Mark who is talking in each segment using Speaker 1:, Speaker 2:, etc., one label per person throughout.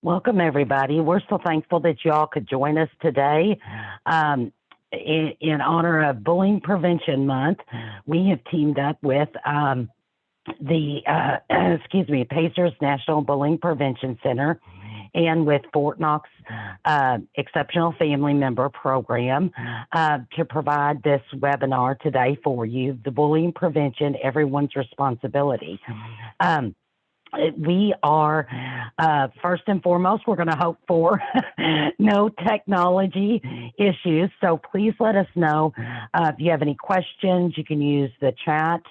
Speaker 1: Welcome, everybody. We're so thankful that y'all could join us today. In honor of Bullying Prevention Month, we have teamed up with the Pacers National Bullying Prevention Center and with Fort Knox Exceptional Family Member Program to provide this webinar today for you, the Bullying Prevention, Everyone's Responsibility. We are, first and foremost, we're going to hope for no technology issues. So please let us know if you have any questions. You can use the chat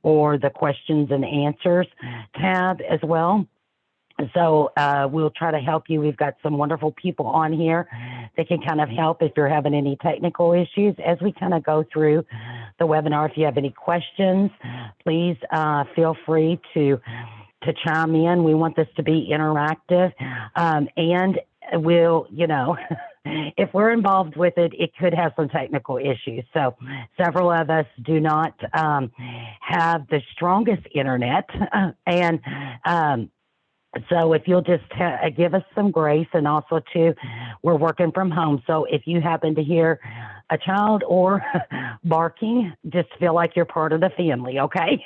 Speaker 1: or the questions and answers tab as well. So we'll try to help you. We've got some wonderful people on here that can kind of help if you're having any technical issues as we kind of go through the webinar. If you have any questions, please feel free to chime in. We want this to be interactive, and we'll, if we're involved with it, it could have some technical issues. So several of us do not have the strongest internet, and so if you'll just give us some grace, and also too, we're working from home. So if you happen to hear a child or barking, just feel like you're part of the family, okay?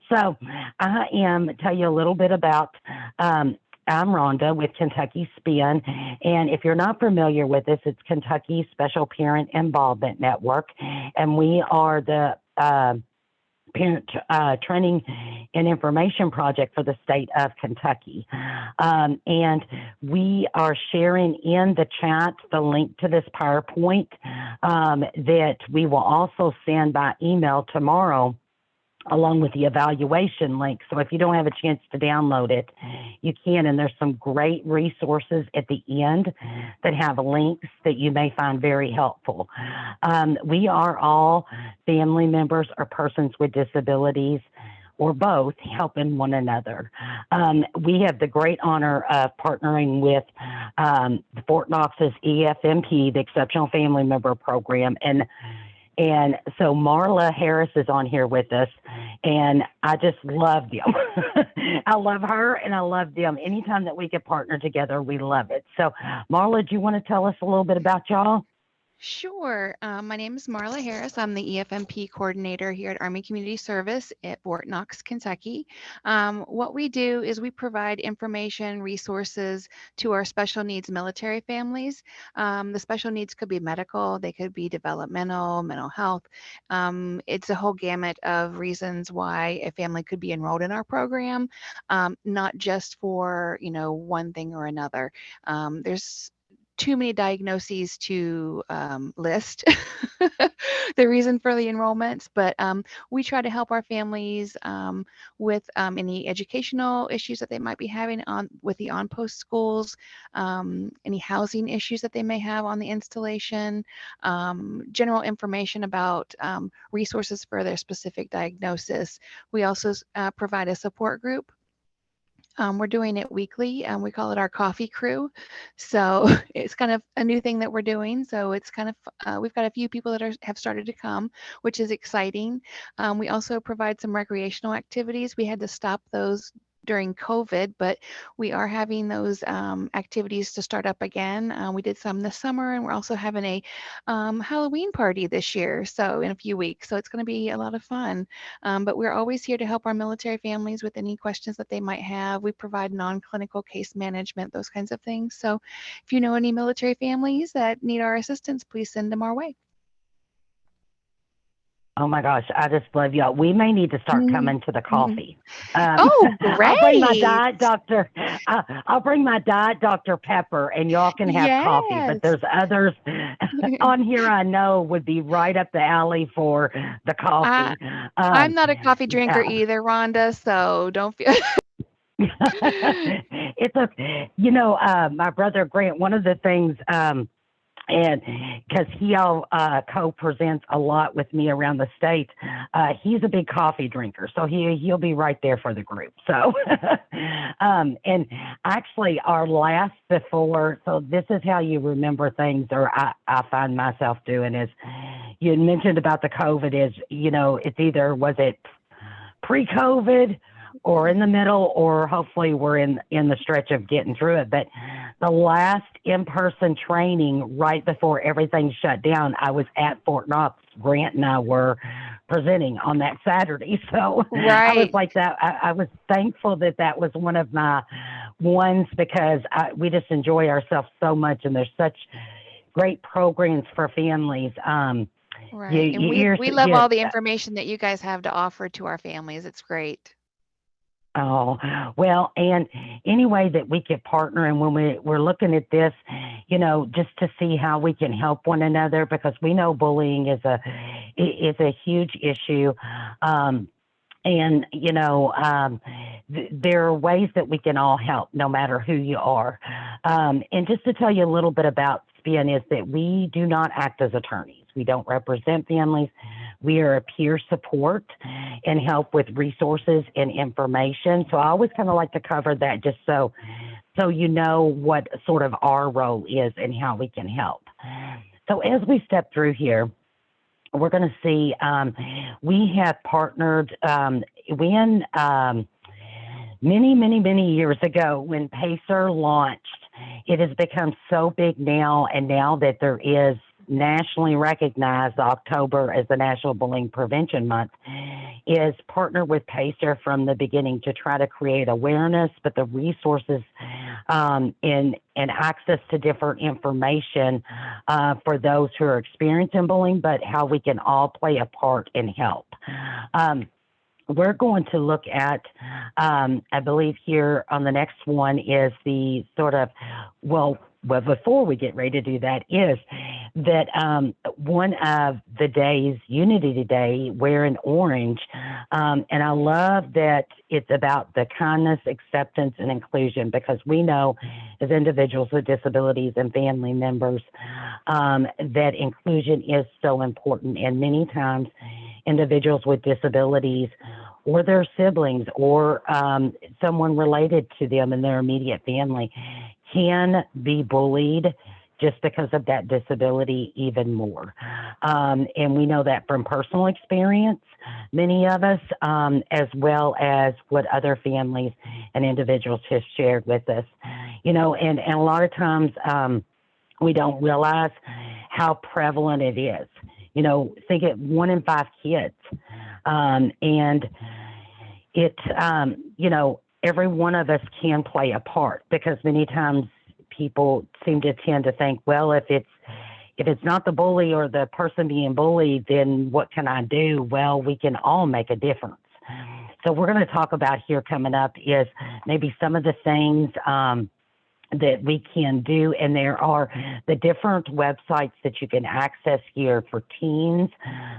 Speaker 1: So tell you a little bit about, I'm Rhonda with KYSPIN, and if you're not familiar with this, it's Kentucky Special Parent Involvement Network, and we are the parent training and information project for the state of Kentucky. And we are sharing in the chat the link to this PowerPoint that we will also send by email tomorrow, along with the evaluation link. So if you don't have a chance to download it, you can, and there's some great resources at the end that have links that you may find very helpful. We are all family members or persons with disabilities, or both, helping one another. We have the great honor of partnering with Fort Knox's EFMP, the Exceptional Family Member Program, and so Marla Harris is on here with us, and I just love them. I love her, and I love them. Anytime that we can partner together, we love it. So Marla, do you want to tell us a little bit about y'all?
Speaker 2: Sure. My name is Marla Harris. I'm the EFMP coordinator here at Army Community Service at Fort Knox, Kentucky. What we do is we provide information, resources to our special needs military families. The special needs could be medical, they could be developmental, mental health. It's a whole gamut of reasons why a family could be enrolled in our program, not just for, one thing or another. There's too many diagnoses to list the reason for the enrollments, but we try to help our families with any educational issues that they might be having with the on-post schools, any housing issues that they may have on the installation, general information about resources for their specific diagnosis. We also provide a support group. We're doing it weekly. We call it our coffee crew. So it's kind of a new thing that we're doing. So it's kind of, we've got a few people that have started to come, which is exciting. We also provide some recreational activities. We had to stop those during COVID, but we are having those activities to start up again. We did some this summer, and we're also having a Halloween party this year, so in a few weeks. So it's going to be a lot of fun. But we're always here to help our military families with any questions that they might have. We provide non-clinical case management, those kinds of things. So if you know any military families that need our assistance, please send them our way.
Speaker 1: Oh my gosh, I just love y'all. We may need to start coming to the coffee.
Speaker 2: Oh, great!
Speaker 1: I'll bring my diet doctor. I'll bring my diet Dr. Pepper, and y'all can have coffee. But there's others on here I know would be right up the alley for the coffee.
Speaker 2: I'm not a coffee drinker either, Rhonda. So don't feel.
Speaker 1: It's my brother Grant. One of the things. And because he co-presents a lot with me around the state, he's a big coffee drinker, so he'll be right there for the group. So, and actually, our last before, so this is how you remember things, or I find myself doing is, you mentioned about the COVID is, it's either was it pre-COVID or in the middle, or hopefully we're in the stretch of getting through it. But the last in-person training right before everything shut down, I was at Fort Knox. Grant and I were presenting on that Saturday. So I was
Speaker 2: Right.
Speaker 1: like that. I was thankful that that was one of my ones, because we just enjoy ourselves so much, and there's such great programs for families.
Speaker 2: Right. And we,
Speaker 1: Ears
Speaker 2: we love
Speaker 1: get,
Speaker 2: all the information that you guys have to offer to our families. It's great.
Speaker 1: oh, well, and any way that we could partner, and when we're looking at this, just to see how we can help one another, because we know bullying is a huge issue. And, there are ways that we can all help, no matter who you are. And just to tell you a little bit about SPIN, is that we do not act as attorneys. We don't represent families. We are a peer support and help with resources and information. So I always kind of like to cover that, just so you know what sort of our role is and how we can help. So as we step through here, we're going to see we have partnered when many years ago, when PACER launched. It has become so big now, and now that there is nationally recognized October as the National Bullying Prevention Month, is partner with PACER from the beginning to try to create awareness, but the resources and access to different information for those who are experiencing bullying, but how we can all play a part and help. We're going to look at, I believe here on the next one is the sort of, well, before we get ready to do that, is that one of the days, Unity Day, wearing orange. And I love that it's about the kindness, acceptance, and inclusion, because we know as individuals with disabilities and family members that inclusion is so important. And many times individuals with disabilities or their siblings or someone related to them in their immediate family can be bullied just because of that disability even more. And we know that from personal experience, many of us, as well as what other families and individuals have shared with us. And a lot of times we don't realize how prevalent it is. Think it 1 in 5 kids. And it, every one of us can play a part, because many times people seem to tend to think, well, if it's not the bully or the person being bullied, then what can I do? Well, we can all make a difference. So we're going to talk about here coming up is maybe some of the things that we can do. And there are the different websites that you can access here for teens.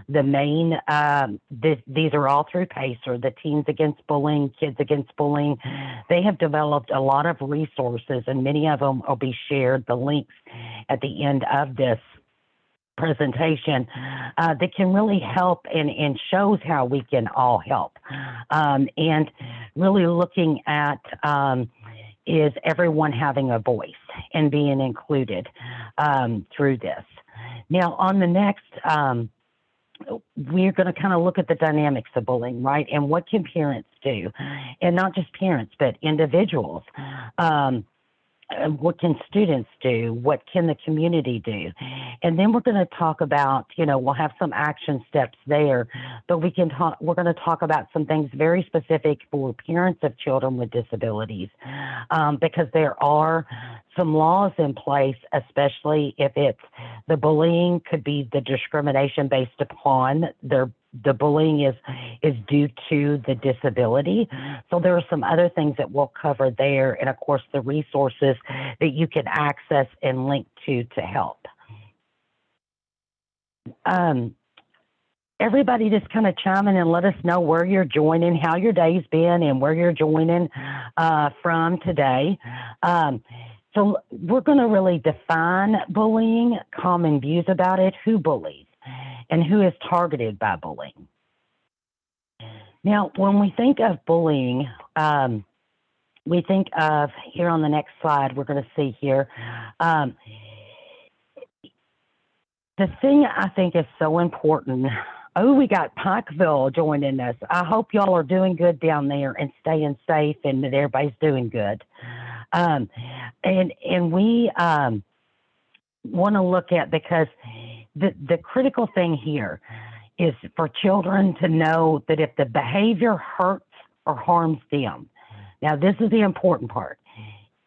Speaker 1: The main, these are all through PACER, the Teens Against Bullying, Kids Against Bullying. They have developed a lot of resources, and many of them will be shared, the links at the end of this presentation, that can really help and shows how we can all help. And really looking at is everyone having a voice and being included through this. Now, on the next, we're going to kind of look at the dynamics of bullying, right? And what can parents do? And not just parents, but individuals. What can students do? What can the community do? And then we're going to talk about, we'll have some action steps there, but we're going to talk about some things very specific for parents of children with disabilities, because there are some laws in place, especially if it's the bullying could be the discrimination based upon the bullying is due to the disability. So there are some other things that we'll cover there, and of course the resources that you can access and link to help. Everybody just kind of chime in and let us know where you're joining, how your day's been, and where you're joining from today. So we're going to really define bullying, common views about it, who bullies, and who is targeted by bullying. Now, when we think of bullying, we think of, here on the next slide, we're going to see here, the thing I think is so important Oh, we got Pikeville joining us. I hope y'all are doing good down there and staying safe and that everybody's doing good. And we want to look at, because the critical thing here is for children to know that if the behavior hurts or harms them, now this is the important part,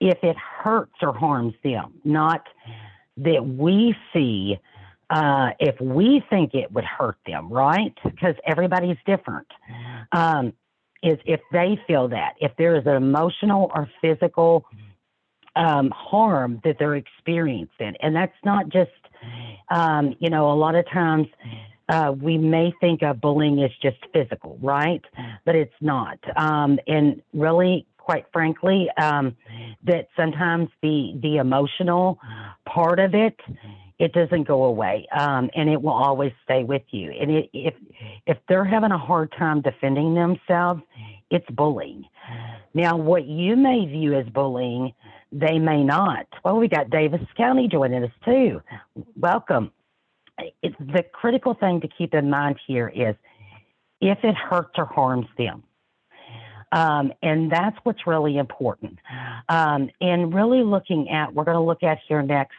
Speaker 1: if it hurts or harms them, not that we see if we think it would hurt them, right? Because everybody's different. Is if they feel that, if there is an emotional or physical harm that they're experiencing. And that's not just, you know, a lot of times we may think of bullying as just physical, right? But it's not. And really, quite frankly, that sometimes the emotional part of it, it doesn't go away, and it will always stay with you. And if they're having a hard time defending themselves, it's bullying. Now, what you may view as bullying, they may not. Well, we got Davis County joining us too. Welcome. The critical thing to keep in mind here is if it hurts or harms them. And that's what's really important. And really looking at, we're going to look at here next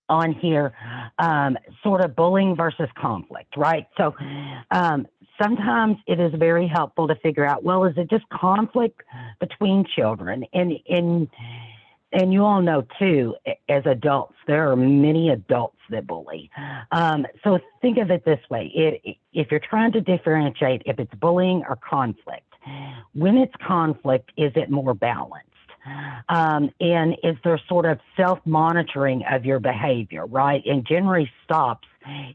Speaker 1: on here, sort of bullying versus conflict, right? So sometimes it is very helpful to figure out, well, is it just conflict between children? And you all know too, as adults, there are many adults that bully. So think of it this way. If you're trying to differentiate if it's bullying or conflict, when it's conflict, is it more balanced? And is there sort of self-monitoring of your behavior, right? And generally stops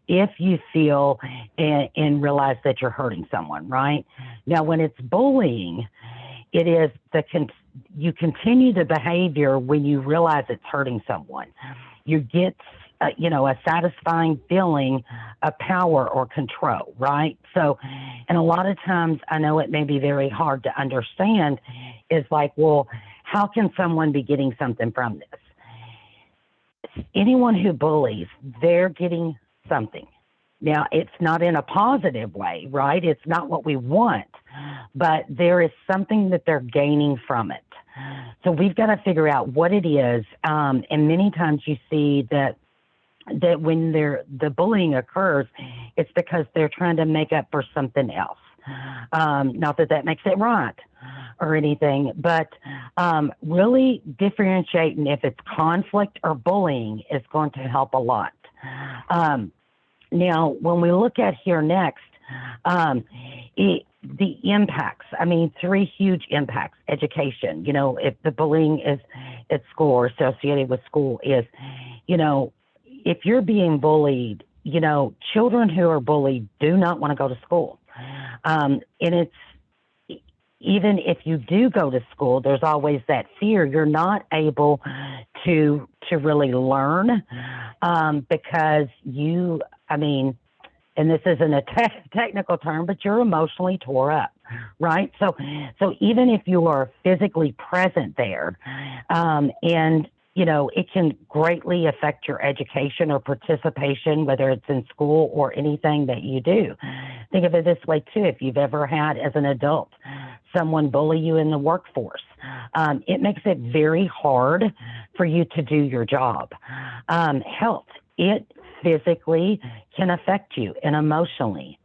Speaker 1: if you feel and realize that you're hurting someone, right? Now, when it's bullying, it is you continue the behavior when you realize it's hurting someone. You get you know, a satisfying feeling of power or control, right? So, and a lot of times I know it may be very hard to understand, is like, well, how can someone be getting something from this? Anyone who bullies, they're getting something. Now, it's not in a positive way, right? It's not what we want, but there is something that they're gaining from it. So we've got to figure out what it is. And many times you see that when the bullying occurs, it's because they're trying to make up for something else. Not that makes it right or anything, but really differentiating if it's conflict or bullying is going to help a lot. Now, when we look at here next, the impacts, I mean, 3 huge impacts. Education, you know, if the bullying is at school or associated with school is, you know, if you're being bullied, you know, children who are bullied do not want to go to school. And it's, even if you do go to school, there's always that fear. You're not able to really learn because you, I mean, and this isn't a technical term, but you're emotionally tore up, right? So even if you are physically present there, and you know, it can greatly affect your education or participation, whether it's in school or anything that you do. Think of it this way too: if you've ever had, as an adult, someone bully you in the workforce, it makes it very hard for you to do your job. Health, it physically can affect you, and emotionally.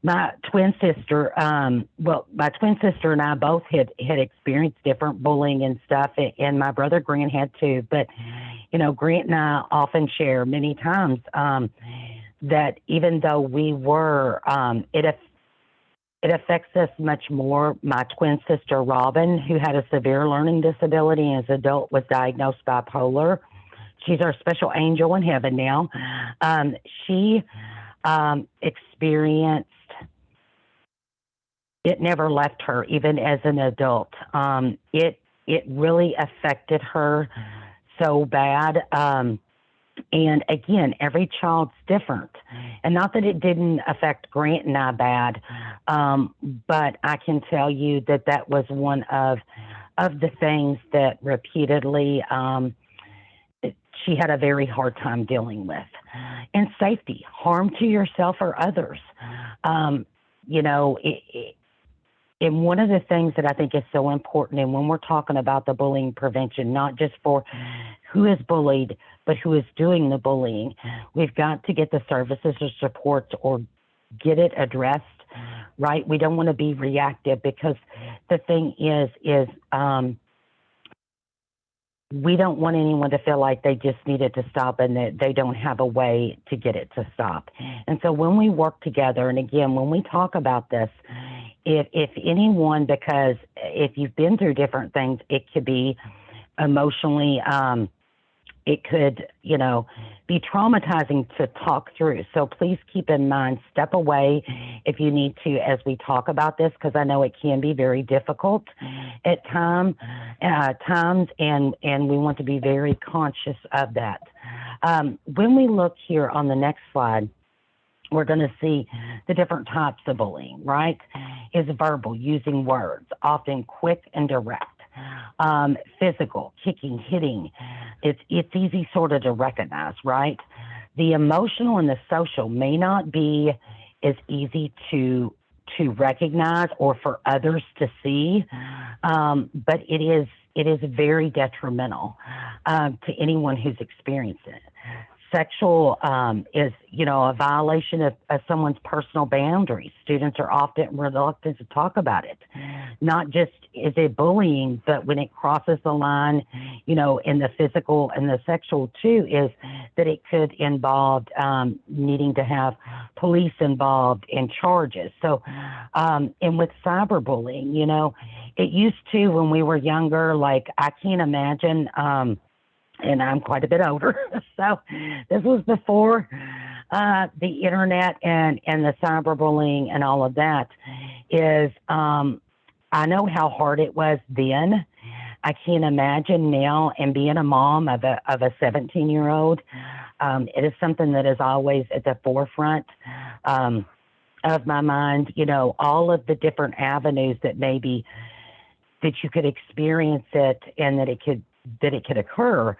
Speaker 1: My twin sister, my twin sister and I both had experienced different bullying and stuff, and my brother Grant had too. But, you know, Grant and I often share many times that even though we were, it affects us much more. My twin sister Robin, who had a severe learning disability and as an adult was diagnosed bipolar, she's our special angel in heaven now. She experienced, it never left her, even as an adult. It really affected her so bad. And again, every child's different. And not that it didn't affect Grant and I bad, but I can tell you that was one of the things that repeatedly she had a very hard time dealing with. And safety, harm to yourself or others. You know, and one of the things that I think is so important, and when we're talking about the bullying prevention, not just for who is bullied, but who is doing the bullying, we've got to get the services or supports or get it addressed, right? We don't want to be reactive, because the thing is we don't want anyone to feel like they just need it to stop and that they don't have a way to get it to stop. And so when we work together, and again, when we talk about this, if anyone, because if you've been through different things, it could be emotionally, it could, you know, be traumatizing to talk through. So please keep in mind, step away if you need to as we talk about this, because I know it can be very difficult at times, and we want to be very conscious of that. When we look here on the next slide, we're going to see the different types of bullying, right? Is verbal, using words, often quick and direct. Physical, kicking, hitting, it's easy sort of to recognize, right? The emotional and the social may not be as easy to recognize or for others to see, but it is very detrimental to anyone who's experienced it. Sexual is, you know, a violation of someone's personal boundaries. Students are often reluctant to talk about it. Not just is it bullying, but when it crosses the line, you know, in the physical and the sexual too, is that it could involve needing to have police involved in charges. So, and with cyberbullying, you know, it used to, when we were younger, like I can't imagine, and I'm quite a bit older, so this was before the internet and the cyberbullying and all of that. Is I know how hard it was then. I can't imagine now, and being a mom of a 17-year-old, it is something that is always at the forefront of my mind. You know, all of the different avenues that maybe that you could experience it and that it could occur,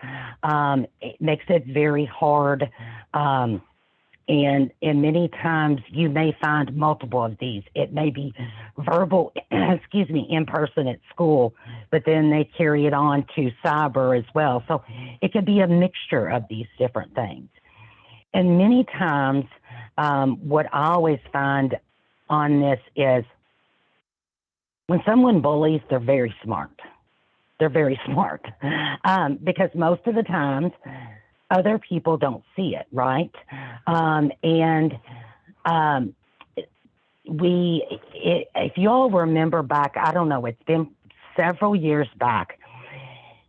Speaker 1: it makes it very hard. And many times you may find multiple of these. It may be verbal, in person at school, but then they carry it on to cyber as well. So it could be a mixture of these different things. And many times, what I always find on this is when someone bullies, they're very smart. They're very smart because most of the times other people don't see it, right? If you all remember back, I don't know, it's been several years back,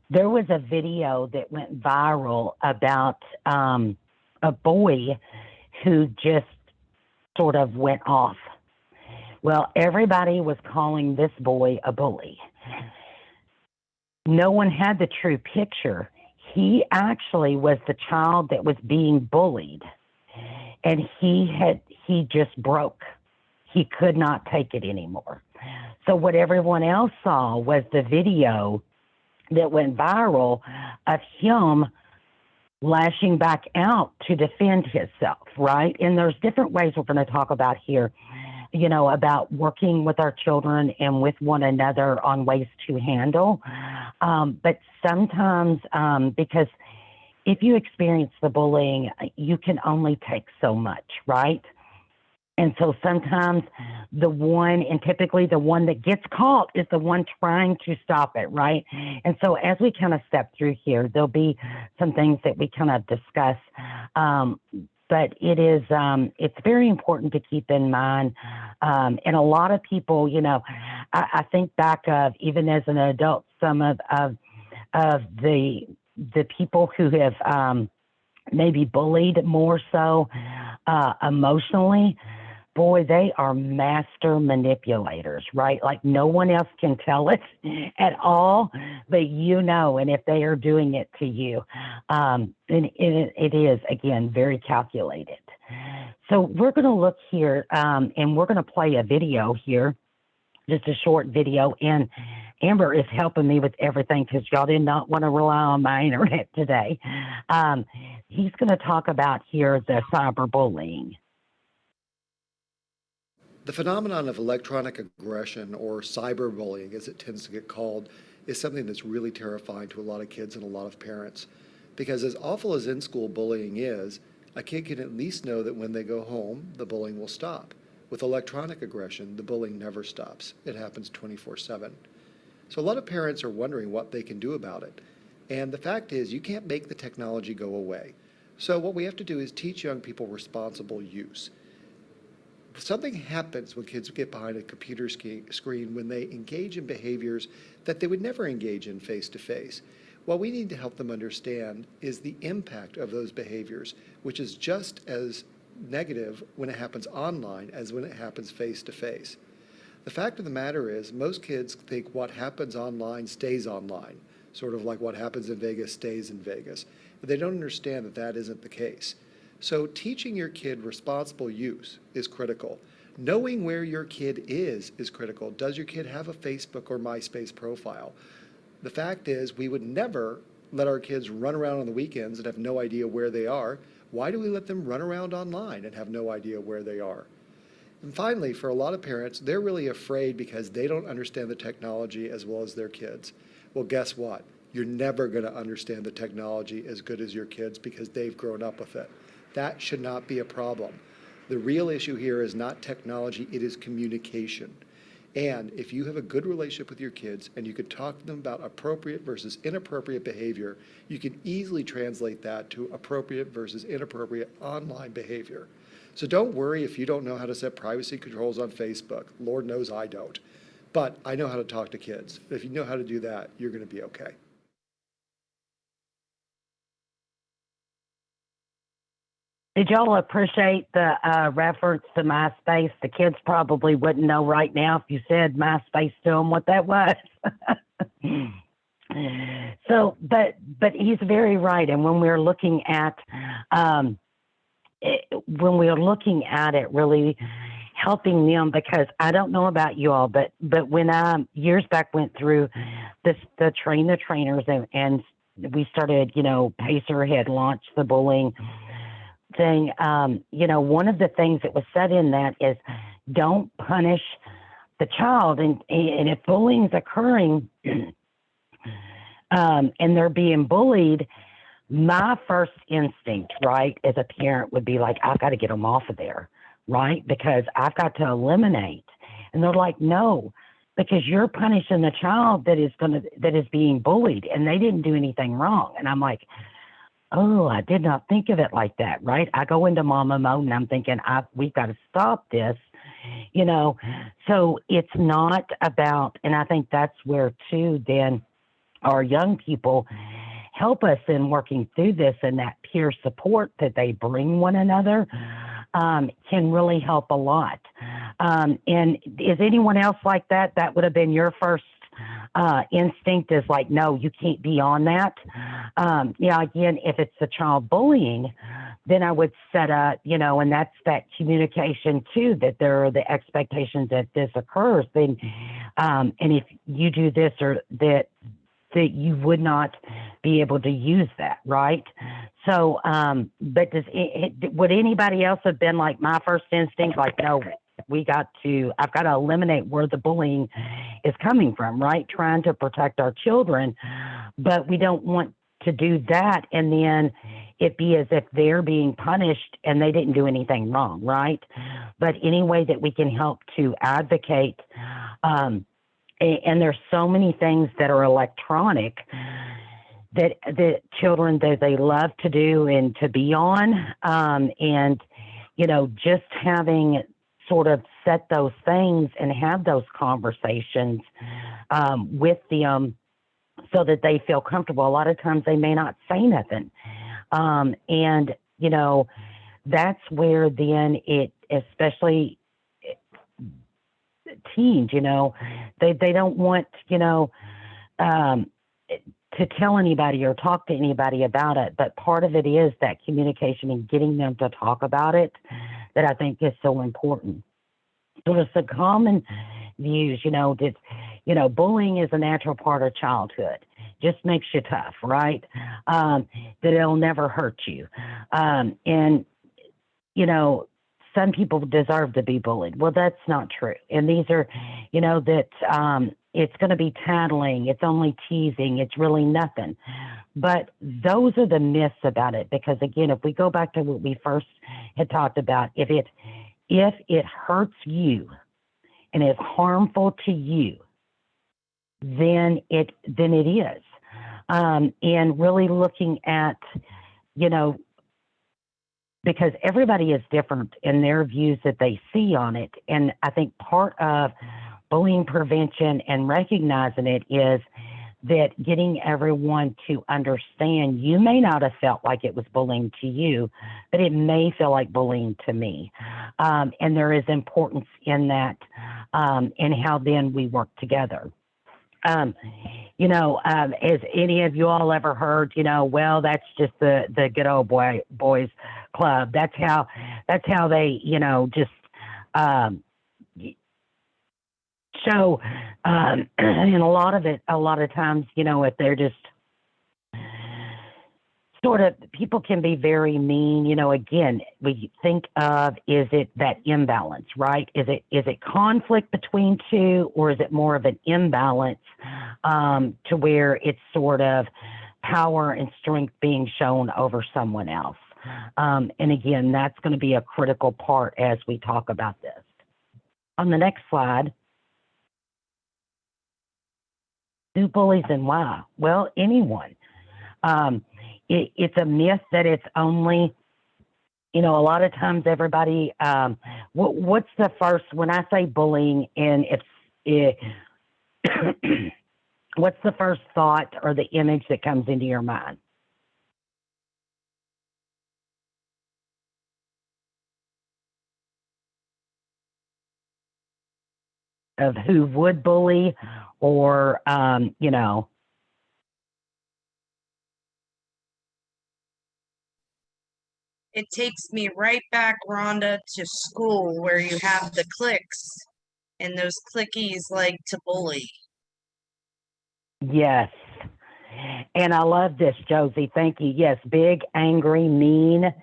Speaker 1: there was a video that went viral about a boy who just sort of went off. Well, everybody was calling this boy a bully. No one had the true picture. He actually was the child that was being bullied, and he just broke. He could not take it anymore. So what everyone else saw was the video that went viral of him lashing back out to defend himself, right? And there's different ways we're going to talk about here, you know, about working with our children and with one another on ways to handle. But sometimes, because if you experience the bullying, you can only take so much, right? And so sometimes typically the one that gets caught is the one trying to stop it, right? And so as we kind of step through here, there'll be some things that we kind of discuss. But it's very important to keep in mind. And a lot of people, you know, I think back of, even as an adult, some of the people who have maybe bullied more so emotionally, boy, they are master manipulators, right? Like no one else can tell it at all, but you know, and if they are doing it to you, then it is, again, very calculated. So we're going to look here, and we're going to play a video here, just a short video, and Amber is helping me with everything because y'all did not want to rely on my internet today. He's going to talk about here the cyberbullying.
Speaker 3: The phenomenon of electronic aggression, or cyberbullying as it tends to get called, is something that's really terrifying to a lot of kids and a lot of parents. Because as awful as in-school bullying is, a kid can at least know that when they go home, the bullying will stop. With electronic aggression, the bullying never stops. It happens 24/7. So a lot of parents are wondering what they can do about it. And the fact is, you can't make the technology go away. So what we have to do is teach young people responsible use. Something happens when kids get behind a computer screen when they engage in behaviors that they would never engage in face-to-face. What we need to help them understand is the impact of those behaviors, which is just as negative when it happens online as when it happens face-to-face. The fact of the matter is, most kids think what happens online stays online, sort of like what happens in Vegas stays in Vegas. But they don't understand that that isn't the case. So teaching your kid responsible use is critical. Knowing where your kid is critical. Does your kid have a Facebook or MySpace profile? The fact is, we would never let our kids run around on the weekends and have no idea where they are. Why do we let them run around online and have no idea where they are? And finally, for a lot of parents, they're really afraid because they don't understand the technology as well as their kids. Well, guess what? You're never going to understand the technology as good as your kids because they've grown up with it. That should not be a problem. The real issue here is not technology, it is communication. And if you have a good relationship with your kids and you could talk to them about appropriate versus inappropriate behavior, you can easily translate that to appropriate versus inappropriate online behavior. So don't worry if you don't know how to set privacy controls on Facebook. Lord knows I don't. But I know how to talk to kids. If you know how to do that, you're going to be okay.
Speaker 1: Did y'all appreciate the reference to MySpace? The kids probably wouldn't know right now if you said MySpace to them what that was. So, but he's very right. And when we're looking at it, really helping them, because I don't know about you all, but when I years back went through the train the trainers and we started, Pacer had launched the bullying thing, one of the things that was said in that is don't punish the child. And if bullying's occurring and they're being bullied, my first instinct, right, as a parent would be like, I've got to get them off of there, right? Because I've got to eliminate. And they're like, no, because you're punishing the child that is being bullied and they didn't do anything wrong. And I'm like, oh, I did not think of it like that, right? I go into mama mode and I'm thinking, we've got to stop this, So it's not about, and I think that's where too, then our young people help us in working through this, and that peer support that they bring one another can really help a lot. And is anyone else like that? That would have been your first instinct, is like, no, you can't be on that. Again, if it's the child bullying, then I would set up, and that's that communication too, that there are the expectations that this occurs. Then, and if you do this or that you would not be able to use that, right? So, but would anybody else have been like my first instinct, like, no, I've got to eliminate where the bullying is coming from, right? Trying to protect our children, but we don't want to do that and then it be as if they're being punished and they didn't do anything wrong, right? But any way that we can help to advocate, and there's so many things that are electronic that the children that they love to do and to be on, and just having sort of set those things and have those conversations with them so that they feel comfortable. A lot of times they may not say nothing, and that's where then it, especially teens, they don't want, to tell anybody or talk to anybody about it. But part of it is that communication and getting them to talk about it that I think is so important. So there's some common views, that, bullying is a natural part of childhood. Just makes you tough, right? That it'll never hurt you. And, some people deserve to be bullied. Well, that's not true. And these are, that it's going to be tattling. It's only teasing. It's really nothing. But those are the myths about it. Because again, if we go back to what we first had talked about, if it hurts you and is harmful to you, then it is. And really looking at, because everybody is different in their views that they see on it. And I think part of bullying prevention and recognizing it is that getting everyone to understand you may not have felt like it was bullying to you, but it may feel like bullying to me. And there is importance in that, and how then we work together. Has any of you all ever heard, well, that's just the good old boys club. That's how they, just show, and a lot of times, if they're just sort of, people can be very mean. Again, we think of, is it that imbalance, right? Is it conflict between two, or is it more of an imbalance to where it's sort of power and strength being shown over someone else? And again, that's going to be a critical part as we talk about this. On the next slide, who bullies and why? Well, anyone. It's a myth that it's only, a lot of times everybody, what's the first, when I say bullying, and what's the first thought or the image that comes into your mind? Of who would bully, or,
Speaker 4: It takes me right back, Rhonda, to school where you have the cliques and those cliquies like to bully.
Speaker 1: Yes. And I love this, Josie. Thank you. Yes, big, angry, mean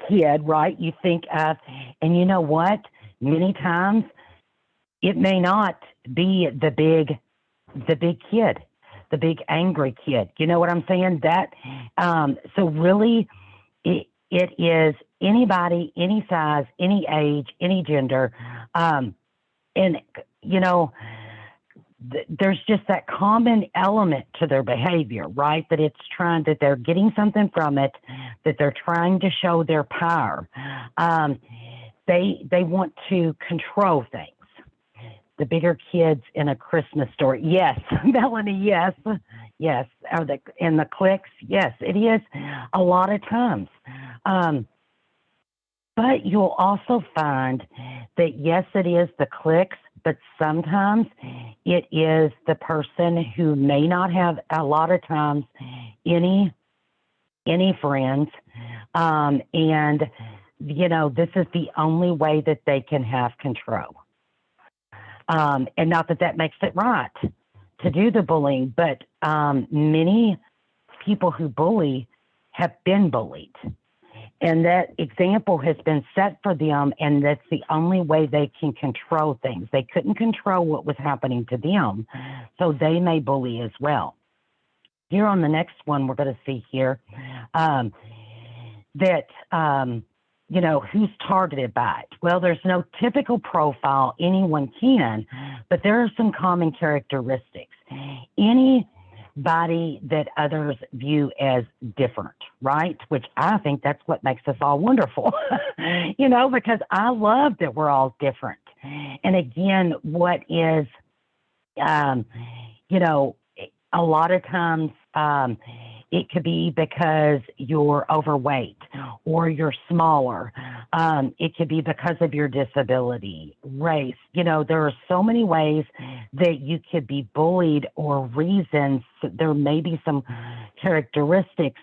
Speaker 1: kid, right? You think of, and you know what? Many times it may not be the big kid, the big angry kid. You know what I'm saying? That, so really, it is anybody, any size, any age, any gender. And, there's just that common element to their behavior, right? That that they're getting something from it, that they're trying to show their power. They want to control things. The bigger kids in A Christmas Story. Yes, Melanie, yes. Yes, in the cliques, yes, it is a lot of times. But you'll also find that, yes, it is the cliques, but sometimes it is the person who may not have, a lot of times, any friends. And, this is the only way that they can have control. And not that makes it right to do the bullying, but many people who bully have been bullied. And that example has been set for them, and that's the only way they can control things. They couldn't control what was happening to them, so they may bully as well. Here on the next one, we're going to see here that who's targeted by it. Well, there's no typical profile anyone can, but there are some common characteristics. Anybody that others view as different, right? Which I think that's what makes us all wonderful, because I love that we're all different. And again, what is, a lot of times it could be because you're overweight or you're smaller. It could be because of your disability, race. There are so many ways that you could be bullied, or reasons. There may be some characteristics,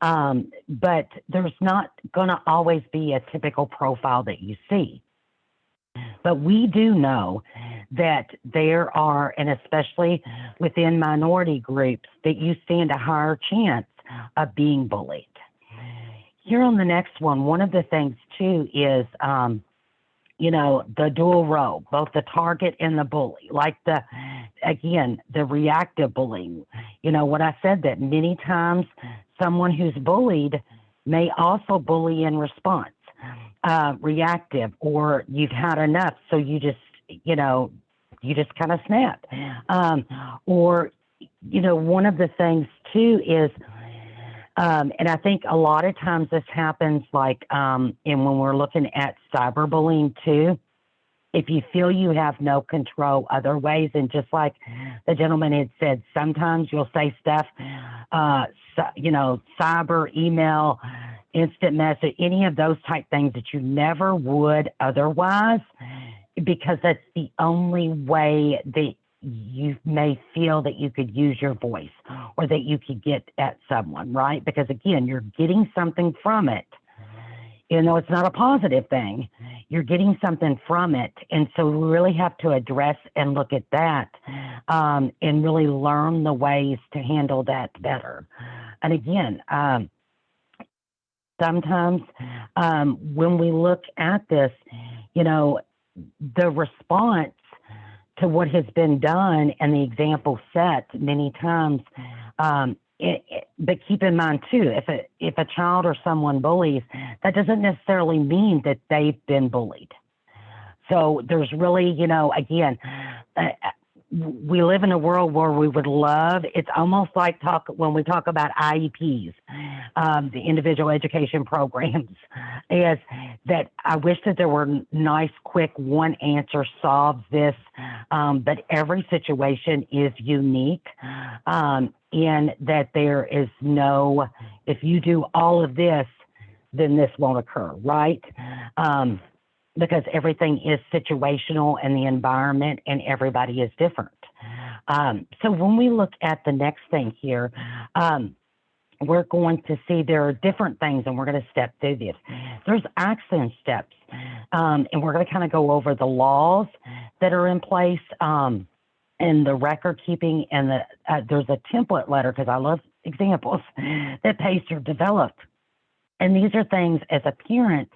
Speaker 1: but there's not going to always be a typical profile that you see. But we do know that there are, and especially within minority groups, that you stand a higher chance of being bullied. Here on the next one of the things too is, the dual role, both the target and the bully, like the reactive bullying. What I said, that many times someone who's bullied may also bully in response, reactive, or you've had enough, so you just kind of snap. Or, one of the things too is, and I think a lot of times this happens and when we're looking at cyberbullying too, if you feel you have no control other ways, and just like the gentleman had said, sometimes you'll say stuff, cyber, email, instant message, any of those type things that you never would otherwise, because that's the only way that you may feel that you could use your voice or that you could get at someone, right? Because again, you're getting something from it. Even though it's not a positive thing, you're getting something from it. And so we really have to address and look at that, and really learn the ways to handle that better. And again, sometimes when we look at this, the response to what has been done and the example set many times, but keep in mind too, if a child or someone bullies, that doesn't necessarily mean that they've been bullied. So there's really, again, we live in a world where we would love, it's almost like when we talk about IEPs, the individual education programs, is that I wish that there were nice, quick, one answer solves this, but every situation is unique, in that there is no, if you do all of this, then this won't occur, right? Because everything is situational and the environment and everybody is different. So when we look at the next thing here, we're going to see there are different things, and we're going to step through this. There's action steps, and we're going to kind of go over the laws that are in place, and the record keeping, and there's a template letter, because I love examples, that Pacer developed. And these are things as a parent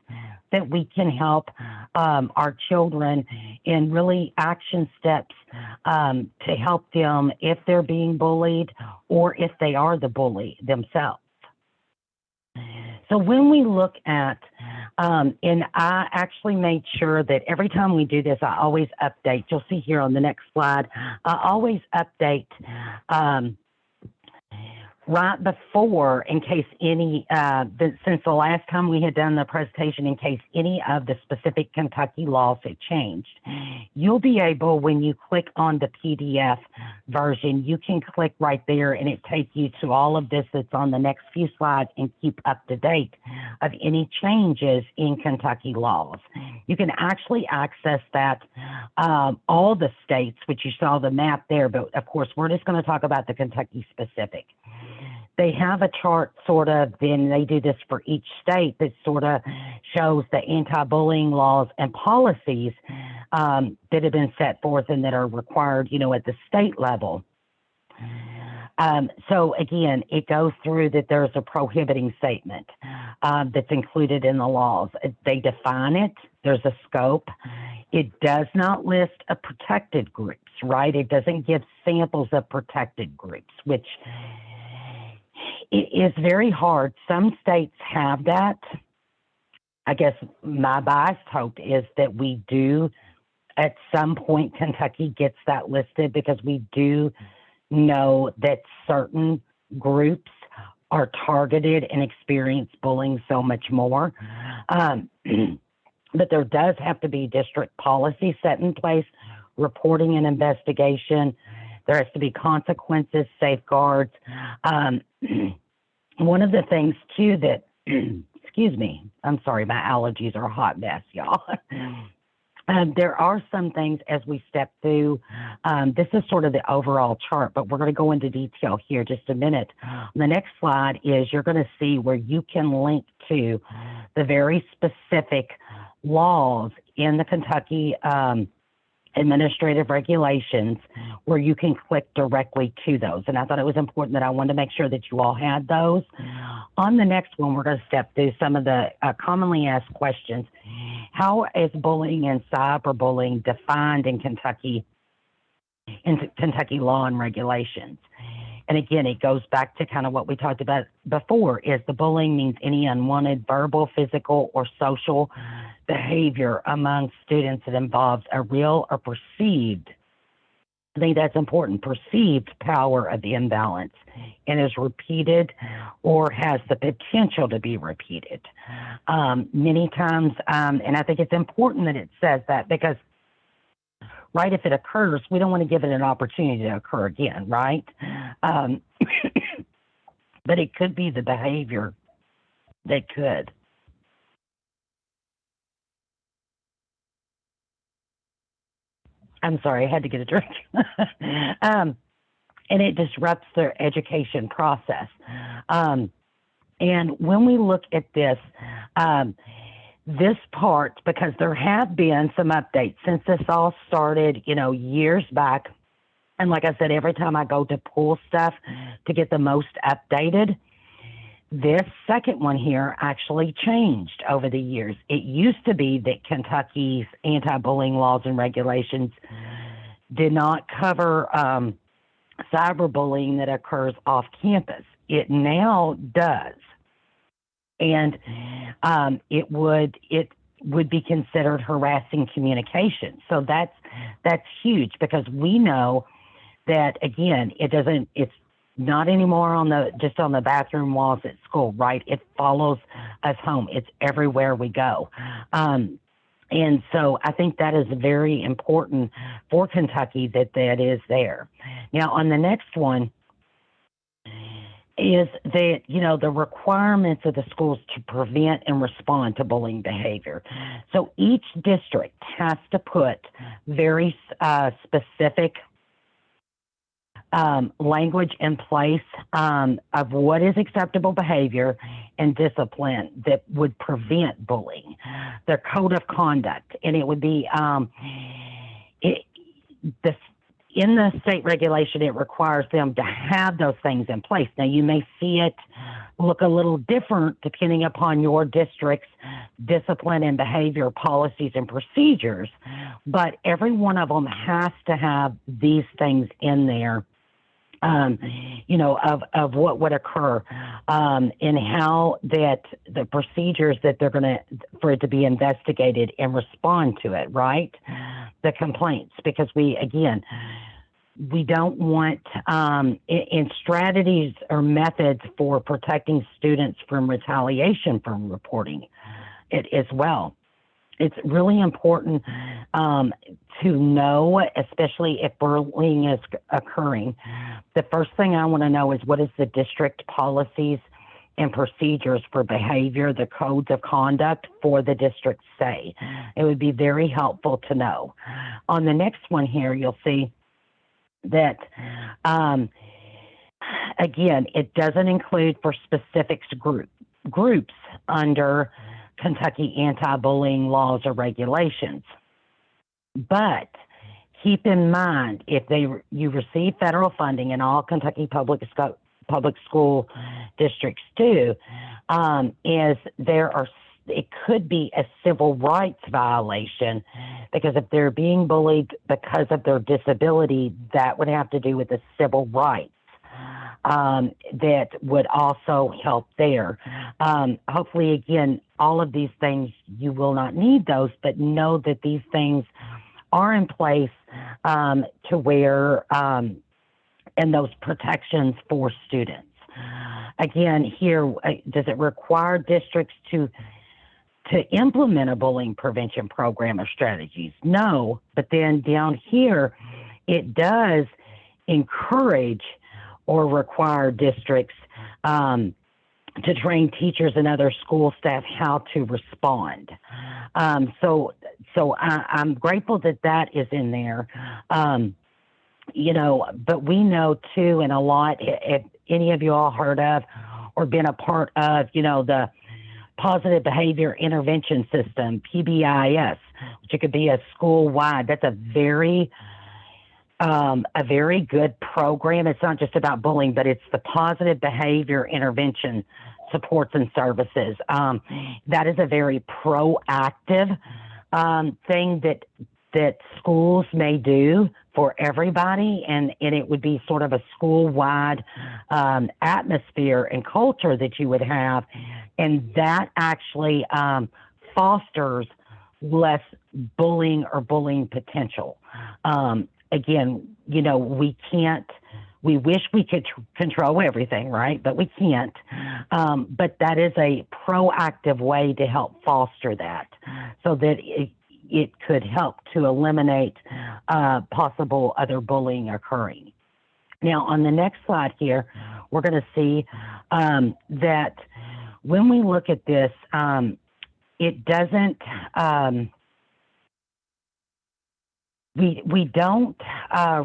Speaker 1: that we can help our children in really action steps to help them if they're being bullied or if they are the bully themselves. So when we look at, and I actually made sure that every time we do this, I always update. You'll see here on the next slide, I always update right before, in case any, since the last time we had done the presentation, in case any of the specific Kentucky laws had changed, you'll be able, when you click on the PDF version, you can click right there and it takes you to all of this that's on the next few slides and keep up to date of any changes in Kentucky laws. You can actually access that, all the states, which you saw the map there, but of course, we're just going to talk about the Kentucky specific. They have a chart sort of, then they do this for each state, that sort of shows the anti-bullying laws and policies that have been set forth and that are required, at the state level. So again, it goes through that there's a prohibiting statement that's included in the laws. They define it. There's a scope. It does not list a protected groups, right? It doesn't give samples of protected groups, which it is very hard. Some states have that. I guess my biased hope is that we do, at some point, Kentucky gets that listed, because we do know that certain groups are targeted and experience bullying so much more. But there does have to be district policy set in place, reporting and investigation. There has to be consequences, safeguards. One of the things too that, excuse me, I'm sorry, my allergies are a hot mess, y'all. There are some things as we step through. This is sort of the overall chart, but we're going to go into detail here just a minute. The next slide is you're going to see where you can link to the very specific laws in the Kentucky administrative regulations where you can click directly to those. And I thought it was important that I wanted to make sure that you all had those. On the next one, we're going to step through some of the commonly asked questions. How is bullying and cyberbullying defined in Kentucky law and regulations? And again, it goes back to kind of what we talked about before, is the bullying means any unwanted verbal, physical, or social behavior among students that involves a real or perceived, I think that's important, perceived power of the imbalance and is repeated or has the potential to be repeated. Many times, and I think it's important that it says that because right, if it occurs, we don't want to give it an opportunity to occur again, right? But it could be the behavior that could. I'm sorry, I had to get a drink. And it disrupts their education process. And when we look at this, this part, because there have been some updates since this all started, years back. And like I said, every time I go to pull stuff to get the most updated, this second one here actually changed over the years. It used to be that Kentucky's anti-bullying laws and regulations did not cover cyberbullying that occurs off campus. It now does. And it would be considered harassing communication. So that's huge, because we know that, again, it's not anymore just on the bathroom walls at school, right? It follows us home. It's everywhere we go. And so I think that is very important for Kentucky that is there. Now, on the next one, is that, the requirements of the schools to prevent and respond to bullying behavior. So each district has to put very specific language in place of what is acceptable behavior and discipline that would prevent bullying, their code of conduct. And it would be in the state regulation, it requires them to have those things in place. Now, you may see it look a little different depending upon your district's discipline and behavior policies and procedures, but every one of them has to have these things in there, of what would occur, and how that the procedures that they're for it to be investigated and respond to it, right? The complaints, because we don't want in strategies or methods for protecting students from retaliation from reporting it as well. It's really important to know, especially if bullying is occurring. The first thing I want to know is, what is the district policies and procedures for behavior, the codes of conduct for the district say? It would be very helpful to know. On the next one here, you'll see that, again, it doesn't include for specific groups under Kentucky anti-bullying laws or regulations. But keep in mind, if you receive federal funding, and all Kentucky public school districts do, it could be a civil rights violation, because if they're being bullied because of their disability, that would have to do with the civil rights. That would also help there. Hopefully, again, all of these things, you will not need those, but know that these things are in place to where, and those protections for students. Again, here, does it require districts to implement a bullying prevention program or strategies? No, but then down here, it does encourage or require districts to train teachers and other school staff how to respond. So I'm grateful that is in there. But we know too, and a lot, if any of you all heard of or been a part of, the Positive Behavior Intervention System, PBIS. which it could be a school-wide. That's a very good program. It's not just about bullying, but it's the positive behavior intervention supports and services. That is a very proactive thing that schools may do for everybody, and it would be sort of a school-wide atmosphere and culture that you would have, and that actually fosters less bullying or bullying potential. Again, you know, we wish we could control everything, right? But we can't. But that is a proactive way to help foster that, so that it could help to eliminate possible other bullying occurring. Now, on the next slide here, we're going to see that when we look at this, it doesn't, we don't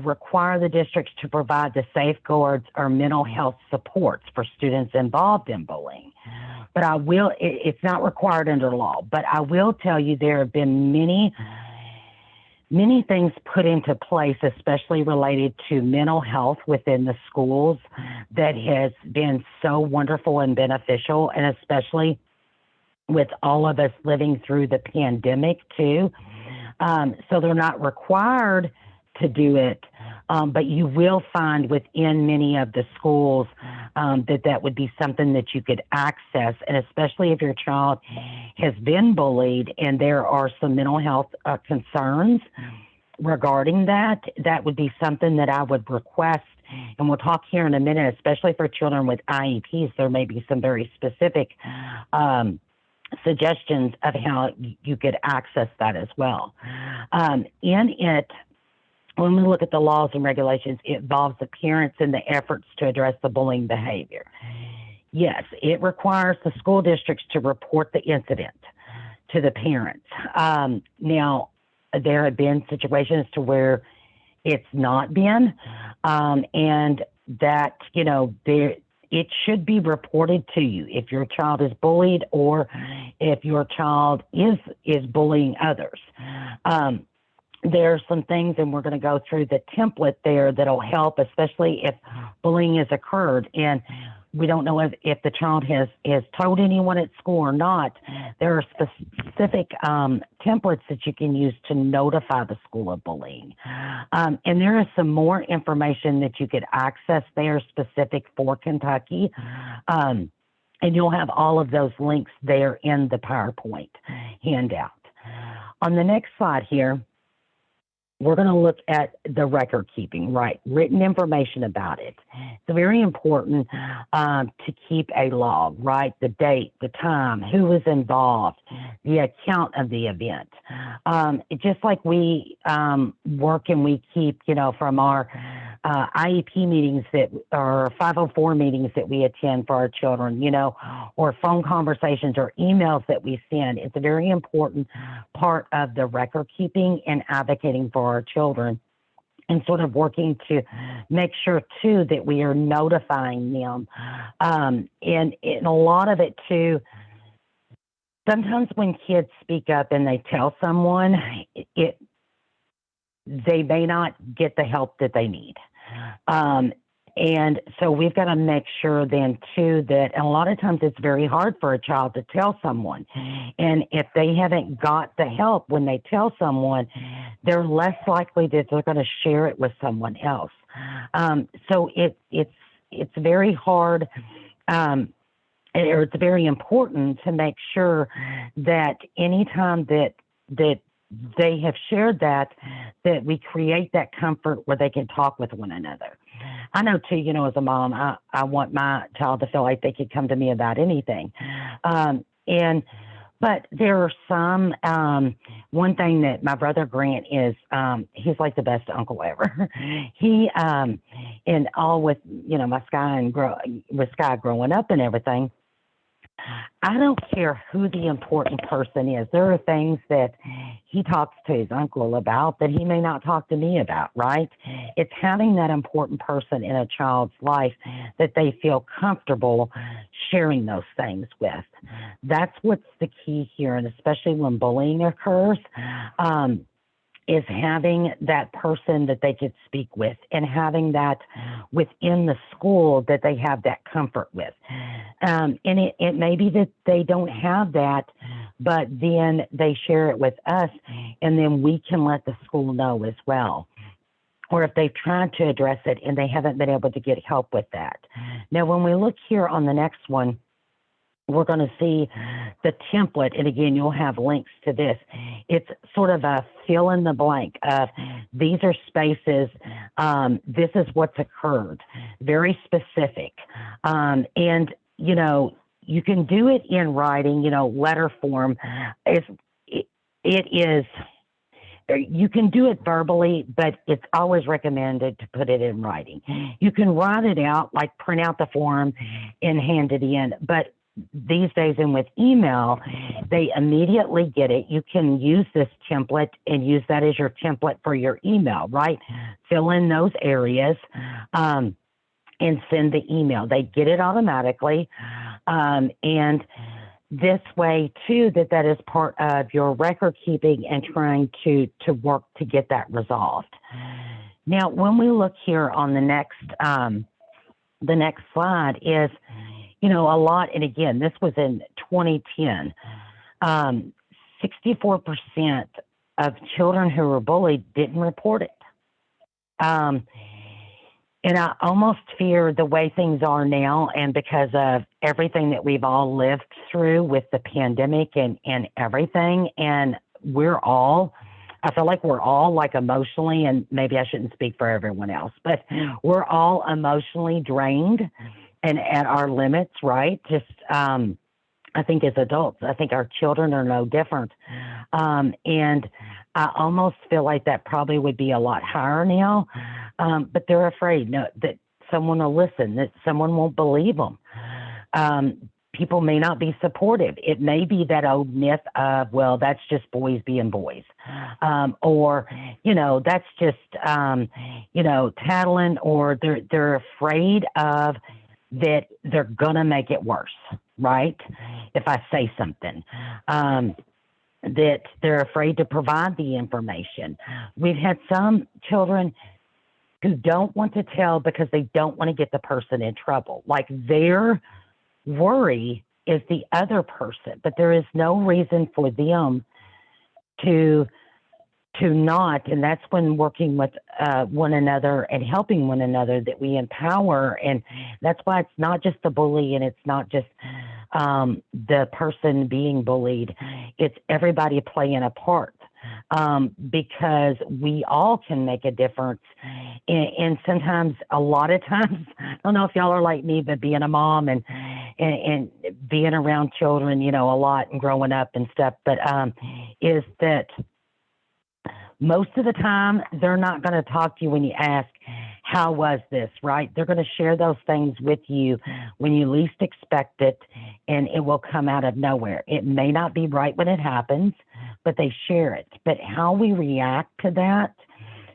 Speaker 1: require the districts to provide the safeguards or mental health supports for students involved in bullying. But I will, it's not required under law, but I will tell you there have been many things put into place, especially related to mental health within the schools, that has been so wonderful and beneficial, and especially with all of us living through the pandemic too. So they're not required to do it, but you will find within many of the schools that would be something that you could access, and especially if your child has been bullied and there are some mental health concerns regarding that, that would be something that I would request. And we'll talk here in a minute, especially for children with IEPs, there may be some very specific suggestions of how you could access that as well. When we look at the laws and regulations, it involves the parents in the efforts to address the bullying behavior. Yes, it requires the school districts to report the incident to the parents. Now, there have been situations to where it's not been, and that, you know, it should be reported to you if your child is bullied or if your child is bullying others. There are some things, and we're going to go through the template there that'll help, especially if bullying has occurred and we don't know if the child has told anyone at school or not. There are specific templates that you can use to notify the school of bullying. And there is some more information that you could access there specific for Kentucky. And you'll have all of those links there in the PowerPoint handout. On the next slide here, we're going to look at the record keeping, right? Written information about it. It's very important to keep a log, right? The date, the time, who was involved, the account of the event. Just like we work and we keep, you know, from our IEP meetings or 504 meetings that we attend for our children, you know, or phone conversations or emails that we send. It's a very important part of the record keeping and advocating for our children, and sort of working to make sure too that we are notifying them. And a lot of it too, sometimes when kids speak up and they tell someone, they may not get the help that they need. And so we've got to make sure then too that, and a lot of times it's very hard for a child to tell someone. And if they haven't got the help when they tell someone, they're less likely that they're going to share it with someone else. So it's very hard, or it's very important to make sure that anytime that they have shared that we create that comfort where they can talk with one another. I know too, you know, as a mom, I want my child to feel like they could come to me about anything. But there are some, one thing that my brother Grant is, he's like the best uncle ever. He, and all with, you know, my with Sky growing up and everything, I don't care who the important person is. There are things that he talks to his uncle about that he may not talk to me about, right? It's having that important person in a child's life that they feel comfortable sharing those things with. That's what's the key here, and especially when bullying occurs, is having that person that they could speak with, and having that within the school that they have that comfort with. And it may be that they don't have that, but then they share it with us, and then we can let the school know as well. Or if they've tried to address it and they haven't been able to get help with that. Now, when we look here on the next one, we're going to see the template, and again, you'll have links to this. It's sort of a fill in the blank of these are spaces, this is what's occurred, very specific. And, you know, you can do it in writing, you know, letter form. You can do it verbally, but it's always recommended to put it in writing. You can write it out, like print out the form and hand it in, but these days, and with email, they immediately get it. You can use this template and use that as your template for your email, right? Fill in those areas and send the email. They get it automatically. And this way, too, that is part of your record keeping and trying to work to get that resolved. Now, when we look here on the next slide is, you know, a lot, and again, this was in 2010, 64% of children who were bullied didn't report it. And I almost fear the way things are now, and because of everything that we've all lived through with the pandemic and everything, and I feel like we're all like emotionally, and maybe I shouldn't speak for everyone else, but we're all emotionally drained and at our limits, right? Just, I think as adults, I think our children are no different. And I almost feel like that probably would be a lot higher now, but they're afraid that someone will listen, that someone won't believe them. People may not be supportive. It may be that old myth of, well, that's just boys being boys. Or, you know, that's just, you know, tattling, or they're afraid of that they're going to make it worse, right? If I say something, that they're afraid to provide the information. We've had some children who don't want to tell because they don't want to get the person in trouble. Like their worry is the other person, but there is no reason for them to not, and that's when working with one another and helping one another that we empower. And that's why it's not just the bully, and it's not just the person being bullied. It's everybody playing a part, because we all can make a difference. And sometimes, a lot of times, I don't know if y'all are like me, but being a mom and being around children, you know, a lot and growing up and stuff, but is that most of the time, they're not going to talk to you when you ask, how was this, right? They're going to share those things with you when you least expect it, and it will come out of nowhere. It may not be right when it happens, but they share it. But how we react to that